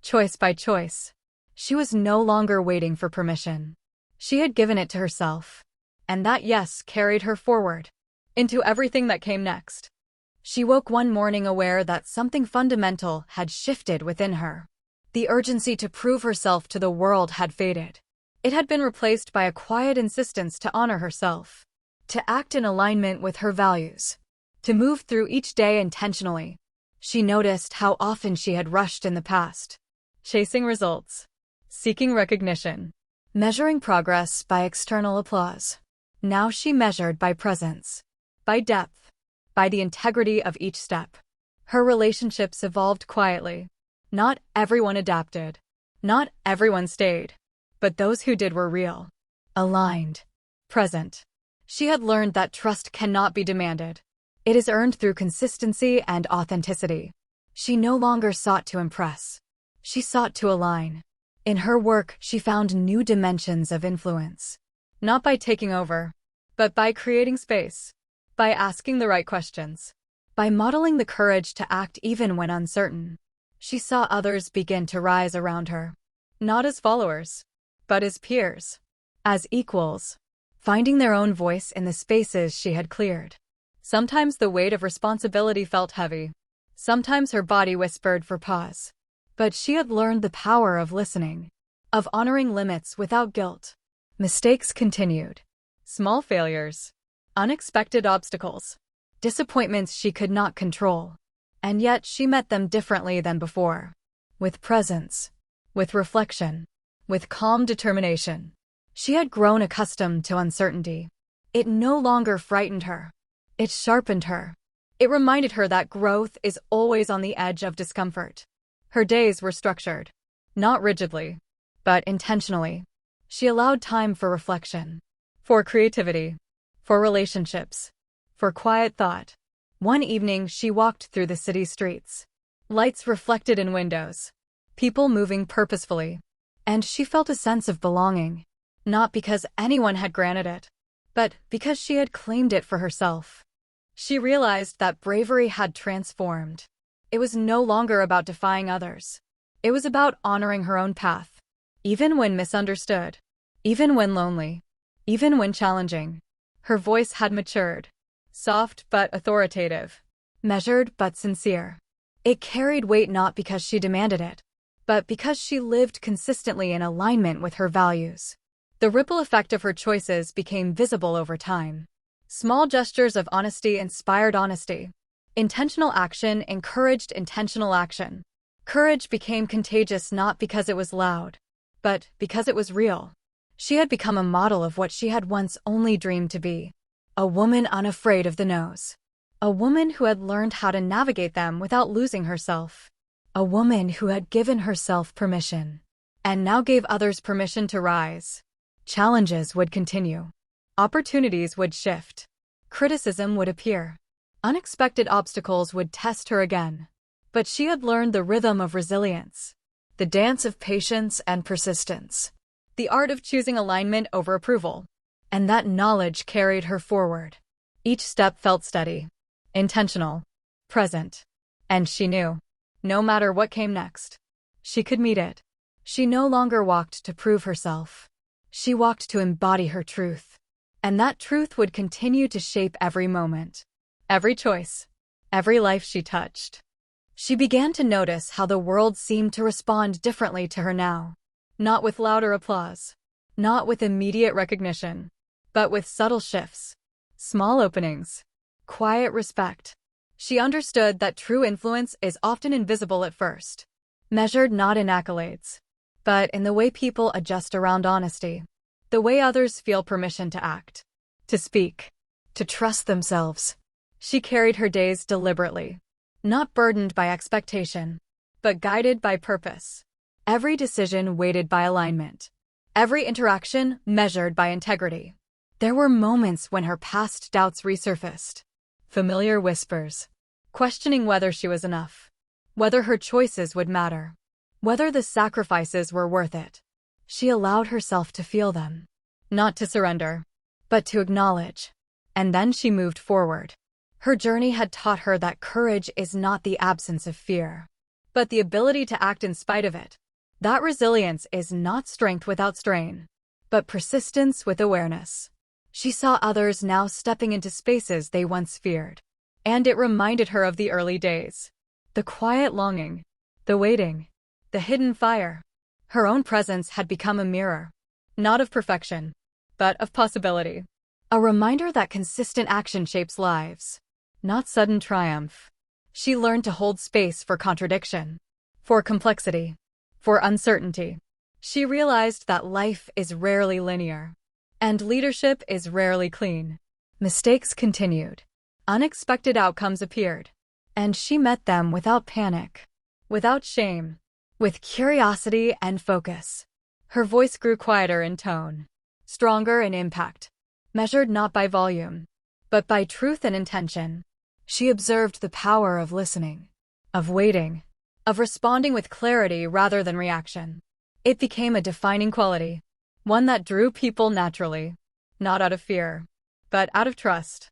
Speaker 1: choice by choice. She was no longer waiting for permission. She had given it to herself. And that yes carried her forward, into everything that came next. She woke one morning aware that something fundamental had shifted within her. The urgency to prove herself to the world had faded. It had been replaced by a quiet insistence to honor herself, to act in alignment with her values, to move through each day intentionally. She noticed how often she had rushed in the past, chasing results, seeking recognition, measuring progress by external applause. Now she measured by presence, by depth, by the integrity of each step. Her relationships evolved quietly. Not everyone adapted. Not everyone stayed. But those who did were real, aligned, present. She had learned that trust cannot be demanded. It is earned through consistency and authenticity. She no longer sought to impress. She sought to align. In her work, she found new dimensions of influence. Not by taking over, but by creating space. By asking the right questions. By modeling the courage to act even when uncertain. She saw others begin to rise around her. Not as followers, but as peers. As equals. Finding their own voice in the spaces she had cleared. Sometimes the weight of responsibility felt heavy. Sometimes her body whispered for pause. But she had learned the power of listening, of honoring limits without guilt. Mistakes continued. Small failures. Unexpected obstacles. Disappointments she could not control. And yet she met them differently than before. With presence. With reflection. With calm determination. She had grown accustomed to uncertainty. It no longer frightened her. It sharpened her. It reminded her that growth is always on the edge of discomfort. Her days were structured, not rigidly, but intentionally. She allowed time for reflection, for creativity, for relationships, for quiet thought. One evening, she walked through the city streets. Lights reflected in windows, people moving purposefully, and she felt a sense of belonging, not because anyone had granted it, but because she had claimed it for herself. She realized that bravery had transformed. It was no longer about defying others. It was about honoring her own path, even when misunderstood, even when lonely, even when challenging. Her voice had matured, soft but authoritative, measured but sincere. It carried weight not because she demanded it, but because she lived consistently in alignment with her values. The ripple effect of her choices became visible over time. Small gestures of honesty inspired honesty. Intentional action encouraged intentional action. Courage became contagious not because it was loud, but because it was real. She had become a model of what she had once only dreamed to be. A woman unafraid of the no's. A woman who had learned how to navigate them without losing herself. A woman who had given herself permission, and now gave others permission to rise. Challenges would continue. Opportunities would shift. Criticism would appear. Unexpected obstacles would test her again. But she had learned the rhythm of resilience, the dance of patience and persistence, the art of choosing alignment over approval. And that knowledge carried her forward. Each step felt steady, intentional, present. And she knew, no matter what came next, she could meet it. She no longer walked to prove herself. She walked to embody her truth. And that truth would continue to shape every moment, every choice, every life she touched. She began to notice how the world seemed to respond differently to her now. Not with louder applause, not with immediate recognition, but with subtle shifts, small openings, quiet respect. She understood that true influence is often invisible at first, measured not in accolades, but in the way people adjust around honesty, the way others feel permission to act, to speak, to trust themselves. She carried her days deliberately, not burdened by expectation, but guided by purpose. Every decision weighted by alignment, every interaction measured by integrity. There were moments when her past doubts resurfaced, familiar whispers, questioning whether she was enough, whether her choices would matter, whether the sacrifices were worth it. She allowed herself to feel them, not to surrender, but to acknowledge. And then she moved forward. Her journey had taught her that courage is not the absence of fear, but the ability to act in spite of it. That resilience is not strength without strain, but persistence with awareness. She saw others now stepping into spaces they once feared, and it reminded her of the early days. The quiet longing, the waiting, the hidden fire. Her own presence had become a mirror, not of perfection, but of possibility. A reminder that consistent action shapes lives, not sudden triumph. She learned to hold space for contradiction, for complexity, for uncertainty. She realized that life is rarely linear, and leadership is rarely clean. Mistakes continued. Unexpected outcomes appeared, and she met them without panic, without shame, with curiosity and focus. Her voice grew quieter in tone, stronger in impact, measured not by volume, but by truth and intention. She observed the power of listening, of waiting, of responding with clarity rather than reaction. It became a defining quality, one that drew people naturally, not out of fear, but out of trust.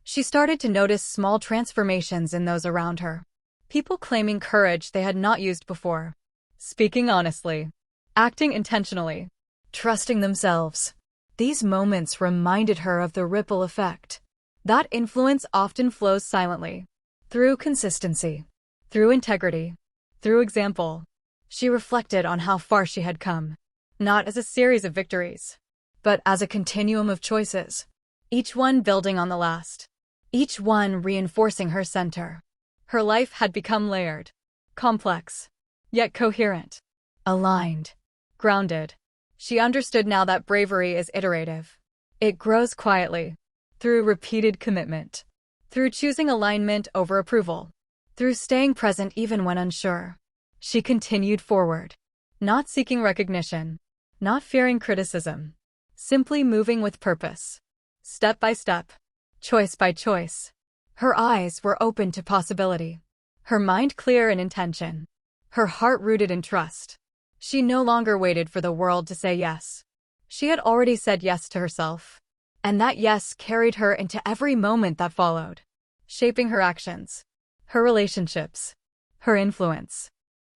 Speaker 1: She started to notice small transformations in those around her. People claiming courage they had not used before, speaking honestly, acting intentionally, trusting themselves. These moments reminded her of the ripple effect. That influence often flows silently, through consistency, through integrity, through example. She reflected on how far she had come, not as a series of victories, but as a continuum of choices, each one building on the last, each one reinforcing her center. Her life had become layered, complex, yet coherent, aligned, grounded. She understood now that bravery is iterative. It grows quietly, through repeated commitment, through choosing alignment over approval, through staying present even when unsure. She continued forward, not seeking recognition, not fearing criticism, simply moving with purpose, step by step, choice by choice. Her eyes were open to possibility, her mind clear in intention, her heart rooted in trust. She no longer waited for the world to say yes. She had already said yes to herself, and that yes carried her into every moment that followed, shaping her actions, her relationships, her influence.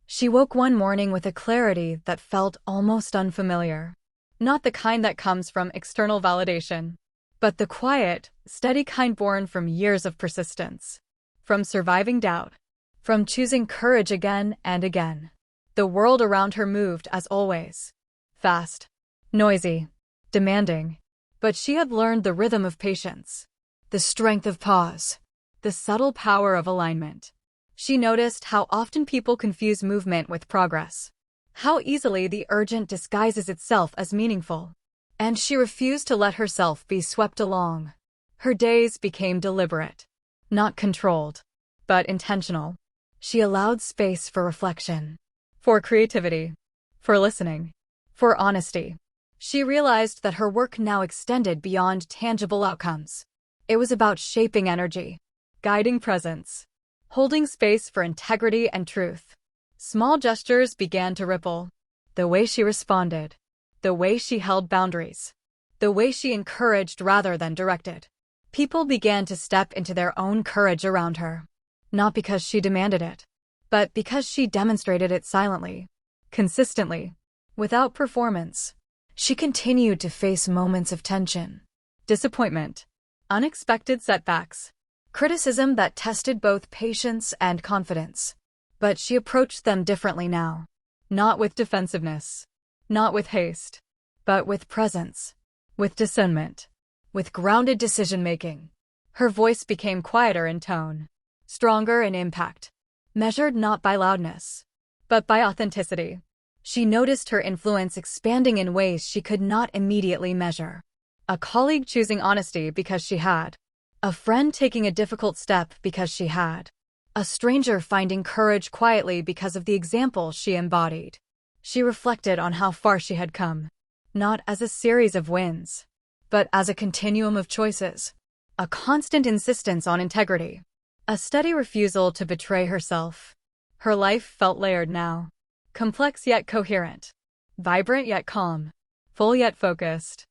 Speaker 1: She woke one morning with a clarity that felt almost unfamiliar. Not the kind that comes from external validation, but the quiet, steady kind born from years of persistence, from surviving doubt, from choosing courage again and again. The world around her moved as always, fast, noisy, demanding, but she had learned the rhythm of patience, the strength of pause, the subtle power of alignment. She noticed how often people confuse movement with progress, how easily the urgent disguises itself as meaningful, and she refused to let herself be swept along. Her days became deliberate, not controlled, but intentional. She allowed space for reflection, for creativity, for listening, for honesty. She realized that her work now extended beyond tangible outcomes. It was about shaping energy, guiding presence, holding space for integrity and truth. Small gestures began to ripple. The way she responded, the way she held boundaries, the way she encouraged rather than directed. People began to step into their own courage around her, not because she demanded it, but because she demonstrated it silently, consistently, without performance. She continued to face moments of tension, disappointment, unexpected setbacks, criticism that tested both patience and confidence. But she approached them differently now. Not with defensiveness, not with haste, but with presence, with discernment, with grounded decision-making. Her voice became quieter in tone, stronger in impact, measured not by loudness, but by authenticity. She noticed her influence expanding in ways she could not immediately measure. A colleague choosing honesty because she had, a friend taking a difficult step because she had, a stranger finding courage quietly because of the example she embodied. She reflected on how far she had come, not as a series of wins, but as a continuum of choices, a constant insistence on integrity, a steady refusal to betray herself. Her life felt layered now, complex yet coherent, vibrant yet calm, full yet focused.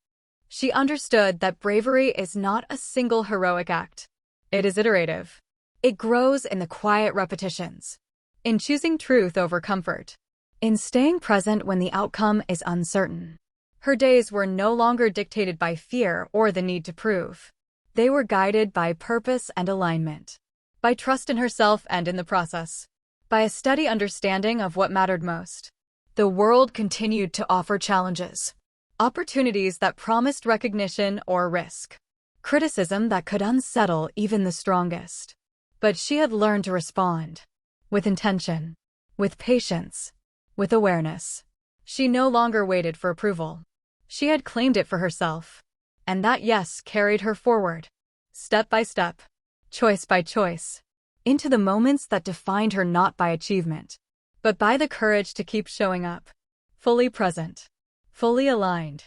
Speaker 1: She understood that bravery is not a single heroic act. It is iterative. It grows in the quiet repetitions, in choosing truth over comfort, in staying present when the outcome is uncertain. Her days were no longer dictated by fear or the need to prove. They were guided by purpose and alignment, by trust in herself and in the process, by a steady understanding of what mattered most. The world continued to offer challenges, opportunities that promised recognition or risk, criticism that could unsettle even the strongest. But she had learned to respond, with intention, with patience, with awareness. She no longer waited for approval. She had claimed it for herself, and that yes carried her forward, step by step, choice by choice, into the moments that defined her not by achievement, but by the courage to keep showing up, fully present, fully aligned.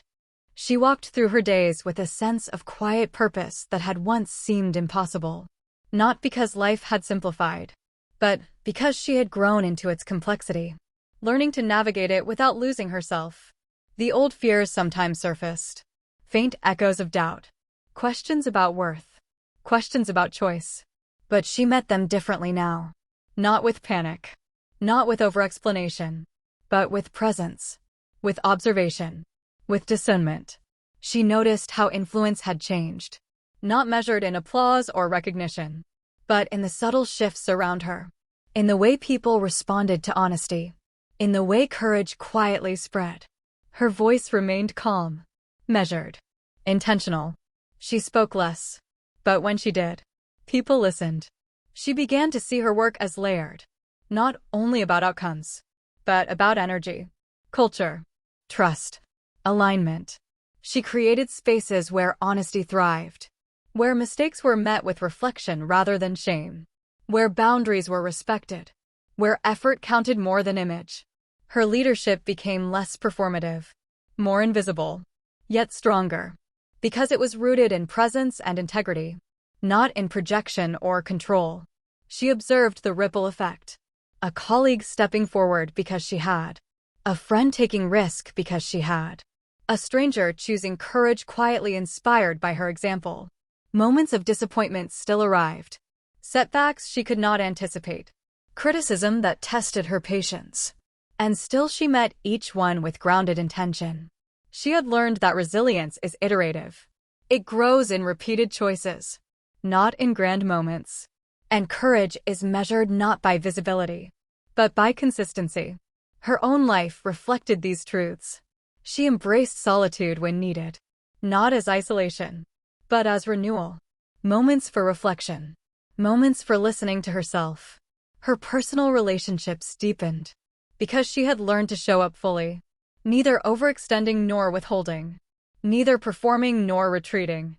Speaker 1: She walked through her days with a sense of quiet purpose that had once seemed impossible. Not because life had simplified, but because she had grown into its complexity, learning to navigate it without losing herself. The old fears sometimes surfaced, faint echoes of doubt, questions about worth, questions about choice. But she met them differently now. Not with panic, not with over-explanation, but with presence, with observation, with discernment. She noticed how influence had changed, not measured in applause or recognition, but in the subtle shifts around her, in the way people responded to honesty, in the way courage quietly spread. Her voice remained calm, measured, intentional. She spoke less, but when she did, people listened. She began to see her work as layered, not only about outcomes, but about energy, culture, trust, alignment. She created spaces where honesty thrived, where mistakes were met with reflection rather than shame, where boundaries were respected, where effort counted more than image. Her leadership became less performative, more invisible, yet stronger, because it was rooted in presence and integrity, not in projection or control. She observed the ripple effect. A colleague stepping forward because she had. A friend taking risk because she had. A stranger choosing courage quietly inspired by her example. Moments of disappointment still arrived. Setbacks she could not anticipate. Criticism that tested her patience. And still she met each one with grounded intention. She had learned that resilience is iterative. It grows in repeated choices, not in grand moments. And courage is measured not by visibility, but by consistency. Her own life reflected these truths. She embraced solitude when needed, not as isolation, but as renewal. Moments for reflection, moments for listening to herself. Her personal relationships deepened because she had learned to show up fully, neither overextending nor withholding, neither performing nor retreating.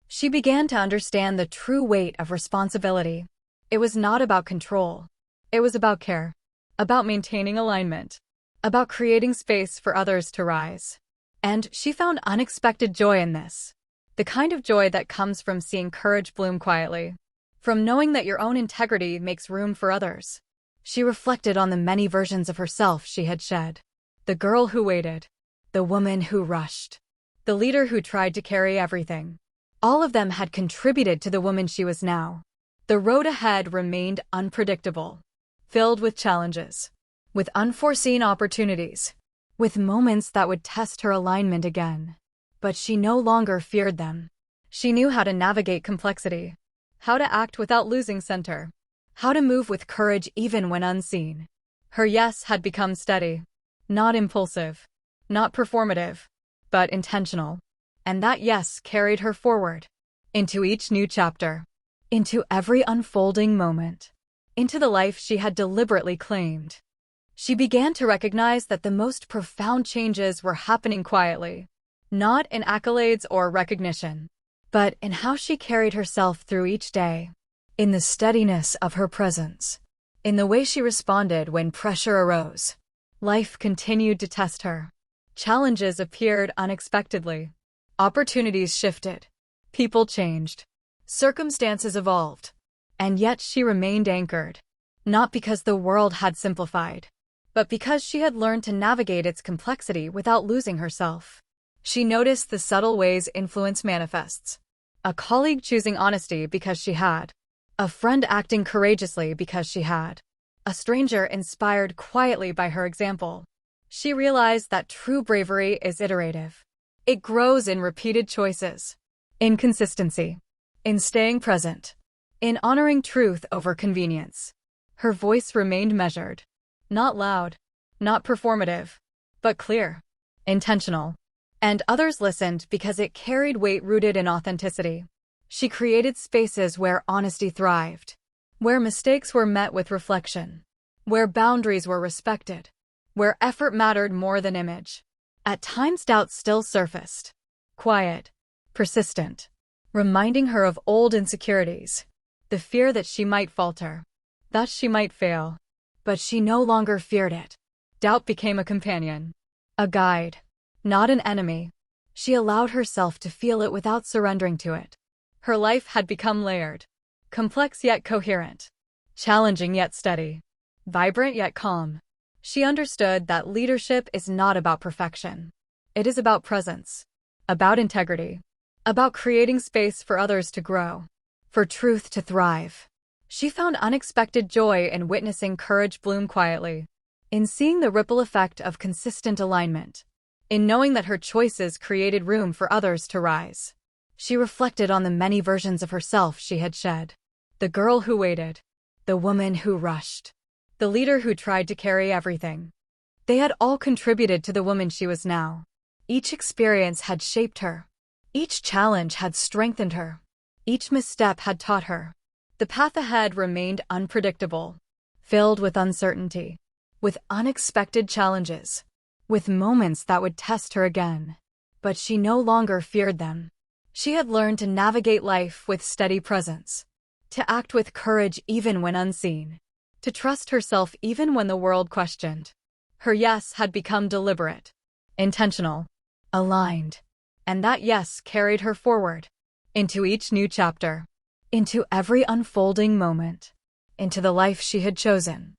Speaker 1: She began to understand the true weight of responsibility. It was not about control. It was about care, about maintaining alignment, about creating space for others to rise. And she found unexpected joy in this. The kind of joy that comes from seeing courage bloom quietly, from knowing that your own integrity makes room for others. She reflected on the many versions of herself she had shed. The girl who waited, the woman who rushed, the leader who tried to carry everything. All of them had contributed to the woman she was now. The road ahead remained unpredictable, filled with challenges, with unforeseen opportunities, with moments that would test her alignment again. But she no longer feared them. She knew how to navigate complexity, how to act without losing center, how to move with courage even when unseen. Her yes had become steady, not impulsive, not performative, but intentional. And that yes carried her forward, into each new chapter, into every unfolding moment, into the life she had deliberately claimed. She began to recognize that the most profound changes were happening quietly, not in accolades or recognition, but in how she carried herself through each day, in the steadiness of her presence, in the way she responded when pressure arose. Life continued to test her. Challenges appeared unexpectedly. Opportunities shifted. People changed. Circumstances evolved. And yet she remained anchored, not because the world had simplified, but because she had learned to navigate its complexity without losing herself. She noticed the subtle ways influence manifests. A colleague choosing honesty because she had. A friend acting courageously because she had. A stranger inspired quietly by her example. She realized that true bravery is iterative. It grows in repeated choices, in consistency, in staying present, in honoring truth over convenience. Her voice remained measured, not loud, not performative, but clear, intentional. And others listened because it carried weight rooted in authenticity. She created spaces where honesty thrived, where mistakes were met with reflection, where boundaries were respected, where effort mattered more than image. At times doubt still surfaced, quiet, persistent, reminding her of old insecurities, the fear that she might falter, that she might fail. But she no longer feared it. Doubt became a companion, a guide, not an enemy. She allowed herself to feel it without surrendering to it. Her life had become layered, complex yet coherent, challenging yet steady, vibrant yet calm. She understood that leadership is not about perfection. It is about presence, about integrity, about creating space for others to grow, for truth to thrive. She found unexpected joy in witnessing courage bloom quietly, in seeing the ripple effect of consistent alignment, in knowing that her choices created room for others to rise. She reflected on the many versions of herself she had shed. The girl who waited, the woman who rushed, the leader who tried to carry everything. They had all contributed to the woman she was now. Each experience had shaped her. Each challenge had strengthened her. Each misstep had taught her. The path ahead remained unpredictable, filled with uncertainty, with unexpected challenges, with moments that would test her again. But she no longer feared them. She had learned to navigate life with steady presence, to act with courage even when unseen, to trust herself even when the world questioned. Her yes had become deliberate, intentional, aligned, and that yes carried her forward, into each new chapter, into every unfolding moment, into the life she had chosen.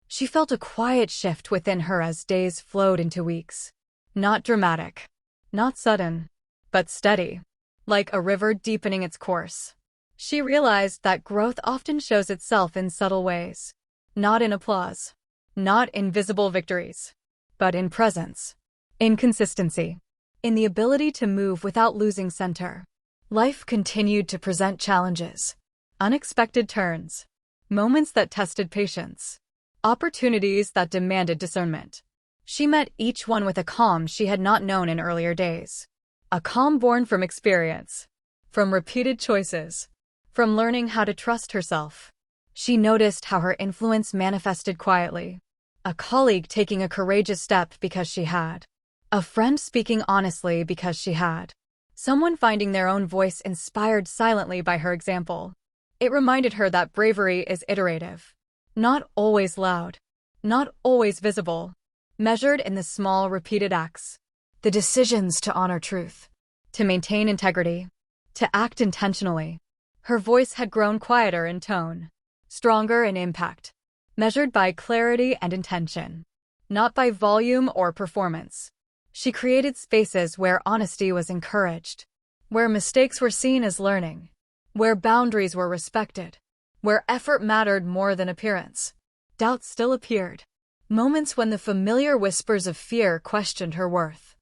Speaker 1: She felt a quiet shift within her as days flowed into weeks. Not dramatic, not sudden, but steady, like a river deepening its course. She realized that growth often shows itself in subtle ways, not in applause, not in visible victories, but in presence, in consistency, in the ability to move without losing center. Life continued to present challenges, unexpected turns, moments that tested patience, opportunities that demanded discernment. She met each one with a calm she had not known in earlier days. A calm born from experience, from repeated choices, from learning how to trust herself. She noticed how her influence manifested quietly. A colleague taking a courageous step because she had. A friend speaking honestly because she had. Someone finding their own voice inspired silently by her example. It reminded her that bravery is iterative. Not always loud, not always visible, measured in the small, repeated acts. The decisions to honor truth, to maintain integrity, to act intentionally. Her voice had grown quieter in tone, stronger in impact, measured by clarity and intention, not by volume or performance. She created spaces where honesty was encouraged, where mistakes were seen as learning, where boundaries were respected, where effort mattered more than appearance. Doubt still appeared, moments when the familiar whispers of fear questioned her worth.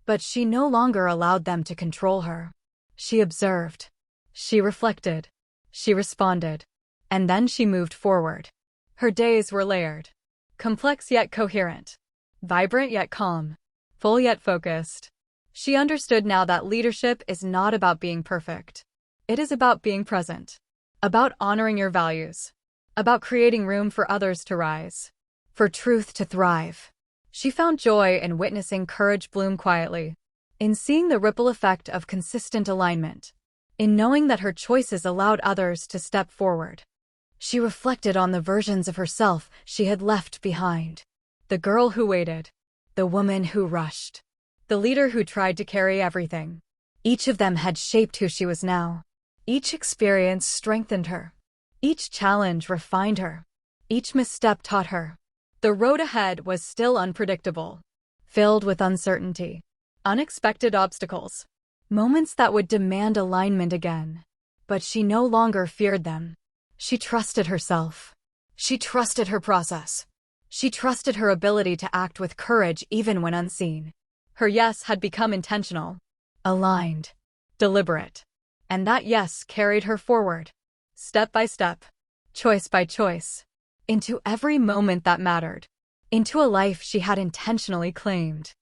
Speaker 1: But she no longer allowed them to control her. She observed. She reflected. She responded. And then she moved forward. Her days were layered, complex yet coherent, vibrant yet calm, full yet focused. She understood now that leadership is not about being perfect. It is about being present, about honoring your values, about creating room for others to rise, for truth to thrive. She found joy in witnessing courage bloom quietly, in seeing the ripple effect of consistent alignment, in knowing that her choices allowed others to step forward. She reflected on the versions of herself she had left behind. The girl who waited, the woman who rushed, the leader who tried to carry everything. Each of them had shaped who she was now. Each experience strengthened her. Each challenge refined her. Each misstep taught her. The road ahead was still unpredictable, filled with uncertainty, unexpected obstacles, moments that would demand alignment again. But she no longer feared them. She trusted herself. She trusted her process. She trusted her ability to act with courage even when unseen. Her yes had become intentional, aligned, deliberate. And that yes carried her forward, step by step, choice by choice, into every moment that mattered, into a life she had intentionally claimed.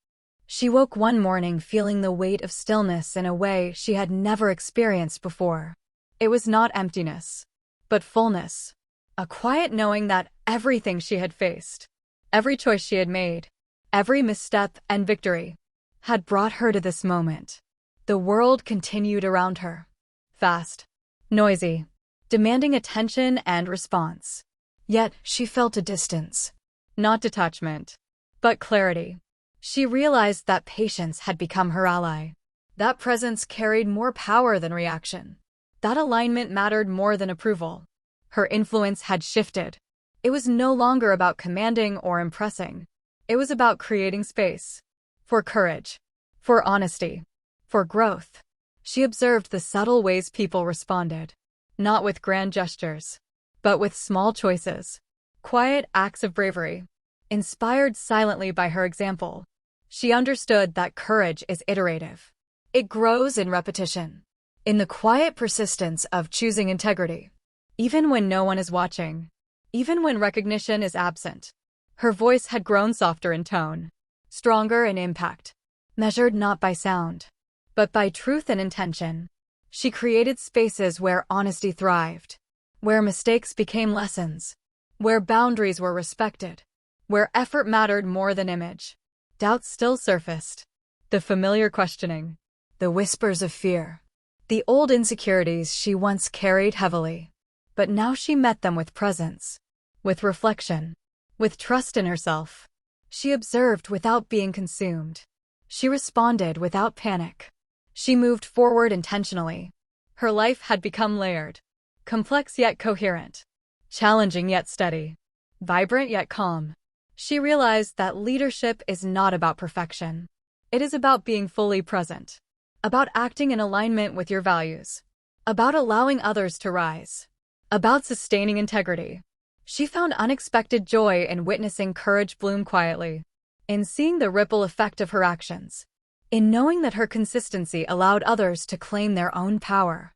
Speaker 1: She woke one morning feeling the weight of stillness in a way she had never experienced before. It was not emptiness, but fullness, a quiet knowing that everything she had faced, every choice she had made, every misstep and victory, had brought her to this moment. The world continued around her, fast, noisy, demanding attention and response. Yet she felt a distance, not detachment, but clarity. She realized that patience had become her ally. That presence carried more power than reaction. That alignment mattered more than approval. Her influence had shifted. It was no longer about commanding or impressing. It was about creating space for courage, for honesty, for growth. She observed the subtle ways people responded, not with grand gestures, but with small choices, quiet acts of bravery, inspired silently by her example. She understood that courage is iterative. It grows in repetition, in the quiet persistence of choosing integrity, even when no one is watching, even when recognition is absent. Her voice had grown softer in tone, stronger in impact, measured not by sound, but by truth and intention. She created spaces where honesty thrived, where mistakes became lessons, where boundaries were respected, where effort mattered more than image. Doubts still surfaced, the familiar questioning, the whispers of fear. The old insecurities she once carried heavily. But now she met them with presence, with reflection, with trust in herself. She observed without being consumed. She responded without panic. She moved forward intentionally. Her life had become layered, complex yet coherent, challenging yet steady, vibrant yet calm. She realized that leadership is not about perfection. It is about being fully present, about acting in alignment with your values, about allowing others to rise, about sustaining integrity. She found unexpected joy in witnessing courage bloom quietly, in seeing the ripple effect of her actions, in knowing that her consistency allowed others to claim their own power.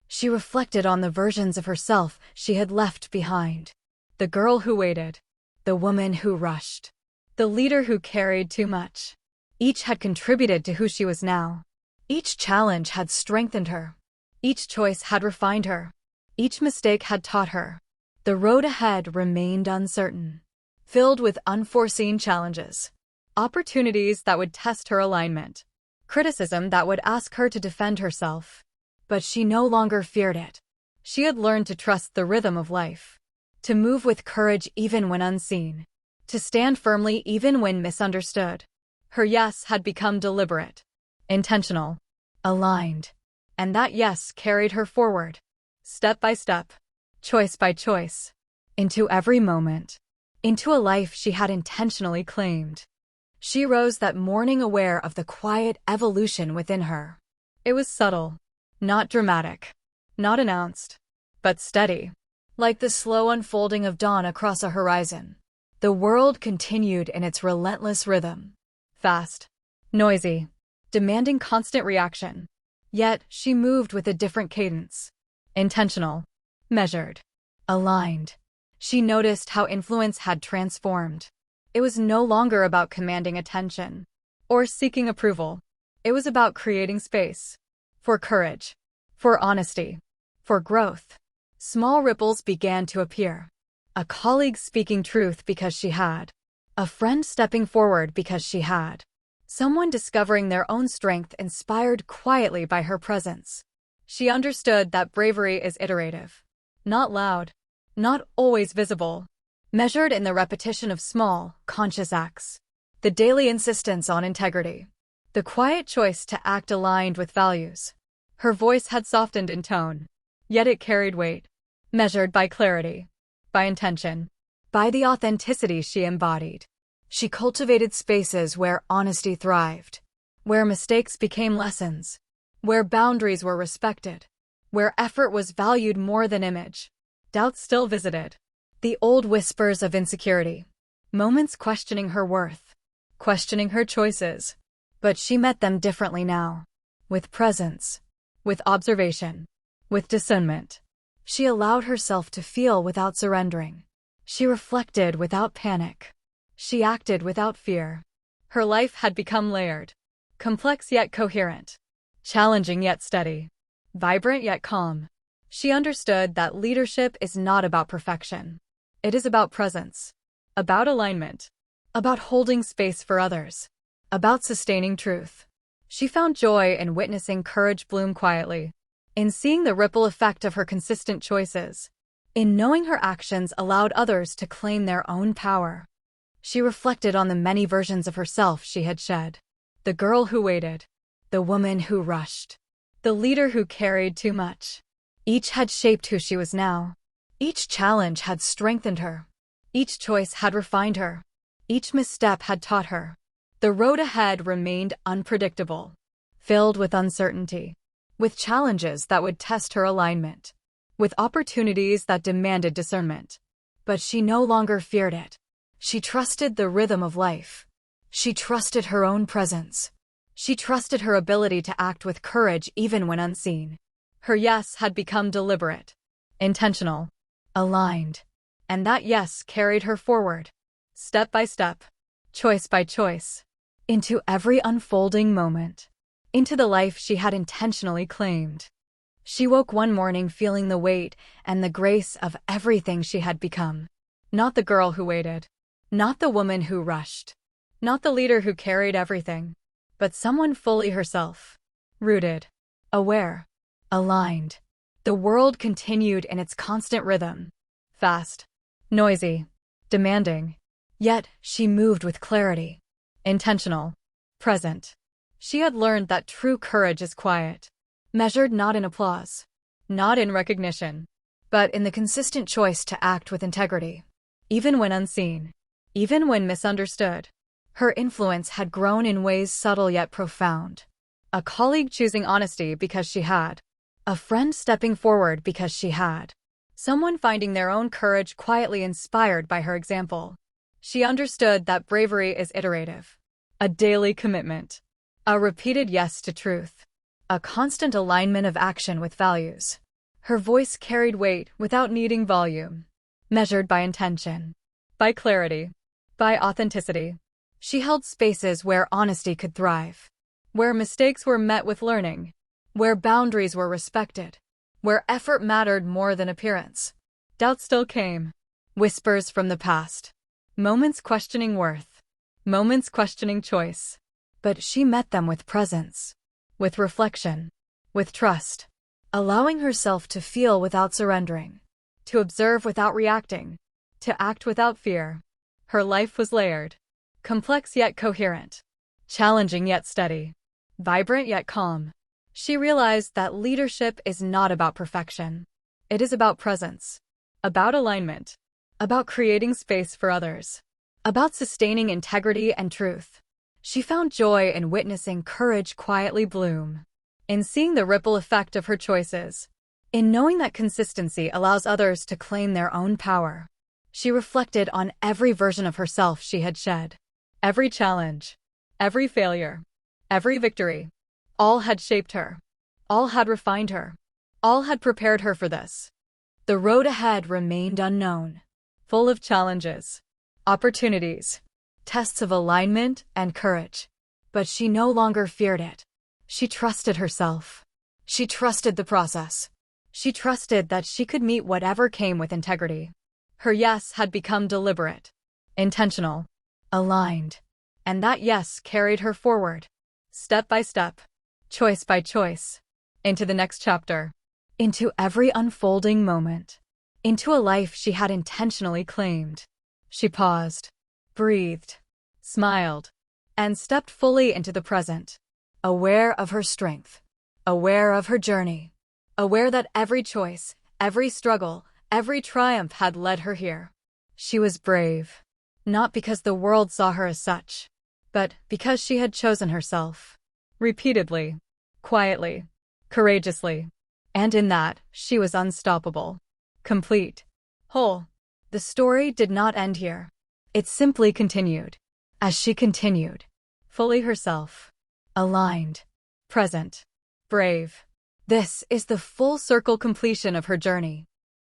Speaker 1: She reflected on the versions of herself she had left behind. The girl who waited, the woman who rushed, the leader who carried too much. Each had contributed to who she was now. Each challenge had strengthened her. Each choice had refined her. Each mistake had taught her. The road ahead remained uncertain, filled with unforeseen challenges, opportunities that would test her alignment, criticism that would ask her to defend herself. But she no longer feared it. She had learned to trust the rhythm of life, to move with courage even when unseen, to stand firmly even when misunderstood. Her yes had become deliberate, intentional, aligned, and that yes carried her forward, step by step, choice by choice, into every moment, into a life she had intentionally claimed. She rose that morning aware of the quiet evolution within her. It was subtle, not dramatic, not announced, but steady, like the slow unfolding of dawn across a horizon. The world continued in its relentless rhythm, fast, noisy, demanding constant reaction. Yet she moved with a different cadence, intentional, measured, aligned. She noticed how influence had transformed. It was no longer about commanding attention or seeking approval. It was about creating space for courage, for honesty, for growth. Small ripples began to appear. A colleague speaking truth because she had. A friend stepping forward because she had. Someone discovering their own strength inspired quietly by her presence. She understood that bravery is iterative, not loud, not always visible, measured in the repetition of small, conscious acts. The daily insistence on integrity. The quiet choice to act aligned with values. Her voice had softened in tone, yet it carried weight, measured by clarity, by intention, by the authenticity she embodied. She cultivated spaces where honesty thrived, where mistakes became lessons, where boundaries were respected, where effort was valued more than image. Doubt still visited. The old whispers of insecurity, moments questioning her worth, questioning her choices. But she met them differently now, with presence, with observation, with discernment. She allowed herself to feel without surrendering. She reflected without panic. She acted without fear. Her life had become layered, complex yet coherent, challenging yet steady, vibrant yet calm. She understood that leadership is not about perfection. It is about presence, about alignment, about holding space for others, about sustaining truth. She found joy in witnessing courage bloom quietly, in seeing the ripple effect of her consistent choices, in knowing her actions allowed others to claim their own power. She reflected on the many versions of herself she had shed. The girl who waited, the woman who rushed, the leader who carried too much. Each had shaped who she was now. Each challenge had strengthened her. Each choice had refined her. Each misstep had taught her. The road ahead remained unpredictable, filled with uncertainty, with challenges that would test her alignment, with opportunities that demanded discernment. But she no longer feared it. She trusted the rhythm of life. She trusted her own presence. She trusted her ability to act with courage even when unseen. Her yes had become deliberate, intentional, aligned, and that yes carried her forward, step by step, choice by choice, into every unfolding moment, into the life she had intentionally claimed. She woke one morning feeling the weight and the grace of everything she had become. Not the girl who waited, not the woman who rushed, not the leader who carried everything, but someone fully herself, rooted, aware, aligned. The world continued in its constant rhythm. Fast, noisy, demanding. Yet she moved with clarity. Intentional, present. She had learned that true courage is quiet, measured not in applause, not in recognition, but in the consistent choice to act with integrity. Even when unseen, even when misunderstood, her influence had grown in ways subtle yet profound. A colleague choosing honesty because she had. A friend stepping forward because she had. Someone finding their own courage quietly inspired by her example. She understood that bravery is iterative. A daily commitment. A repeated yes to truth. A constant alignment of action with values. Her voice carried weight without needing volume. Measured by intention. By clarity. By authenticity. She held spaces where honesty could thrive. Where mistakes were met with learning. Where boundaries were respected. Where effort mattered more than appearance. Doubt still came. Whispers from the past. Moments questioning worth. Moments questioning choice. But she met them with presence. With reflection. With trust. Allowing herself to feel without surrendering. To observe without reacting. To act without fear. Her life was layered. Complex yet coherent. Challenging yet steady. Vibrant yet calm. She realized that leadership is not about perfection. It is about presence. About alignment. About creating space for others. About sustaining integrity and truth. She found joy in witnessing courage quietly bloom. In seeing the ripple effect of her choices. In knowing that consistency allows others to claim their own power. She reflected on every version of herself she had shed. Every challenge. Every failure. Every victory. All had shaped her. All had refined her. All had prepared her for this. The road ahead remained unknown. Full of challenges. Opportunities. Tests of alignment and courage. But she no longer feared it. She trusted herself. She trusted the process. She trusted that she could meet whatever came with integrity. Her yes had become deliberate. Intentional. Aligned. And that yes carried her forward. Step by step. Choice by choice. Into the next chapter. Into every unfolding moment. Into a life she had intentionally claimed. She paused. Breathed. Smiled. And stepped fully into the present. Aware of her strength. Aware of her journey. Aware that every choice, every struggle, every triumph had led her here. She was brave. Not because the world saw her as such, but because she had chosen herself. Repeatedly. Quietly. Courageously. And in that, she was unstoppable. Complete. Whole. The story did not end here. It simply continued. As she continued. Fully herself. Aligned. Present. Brave. This is the full circle completion of her journey.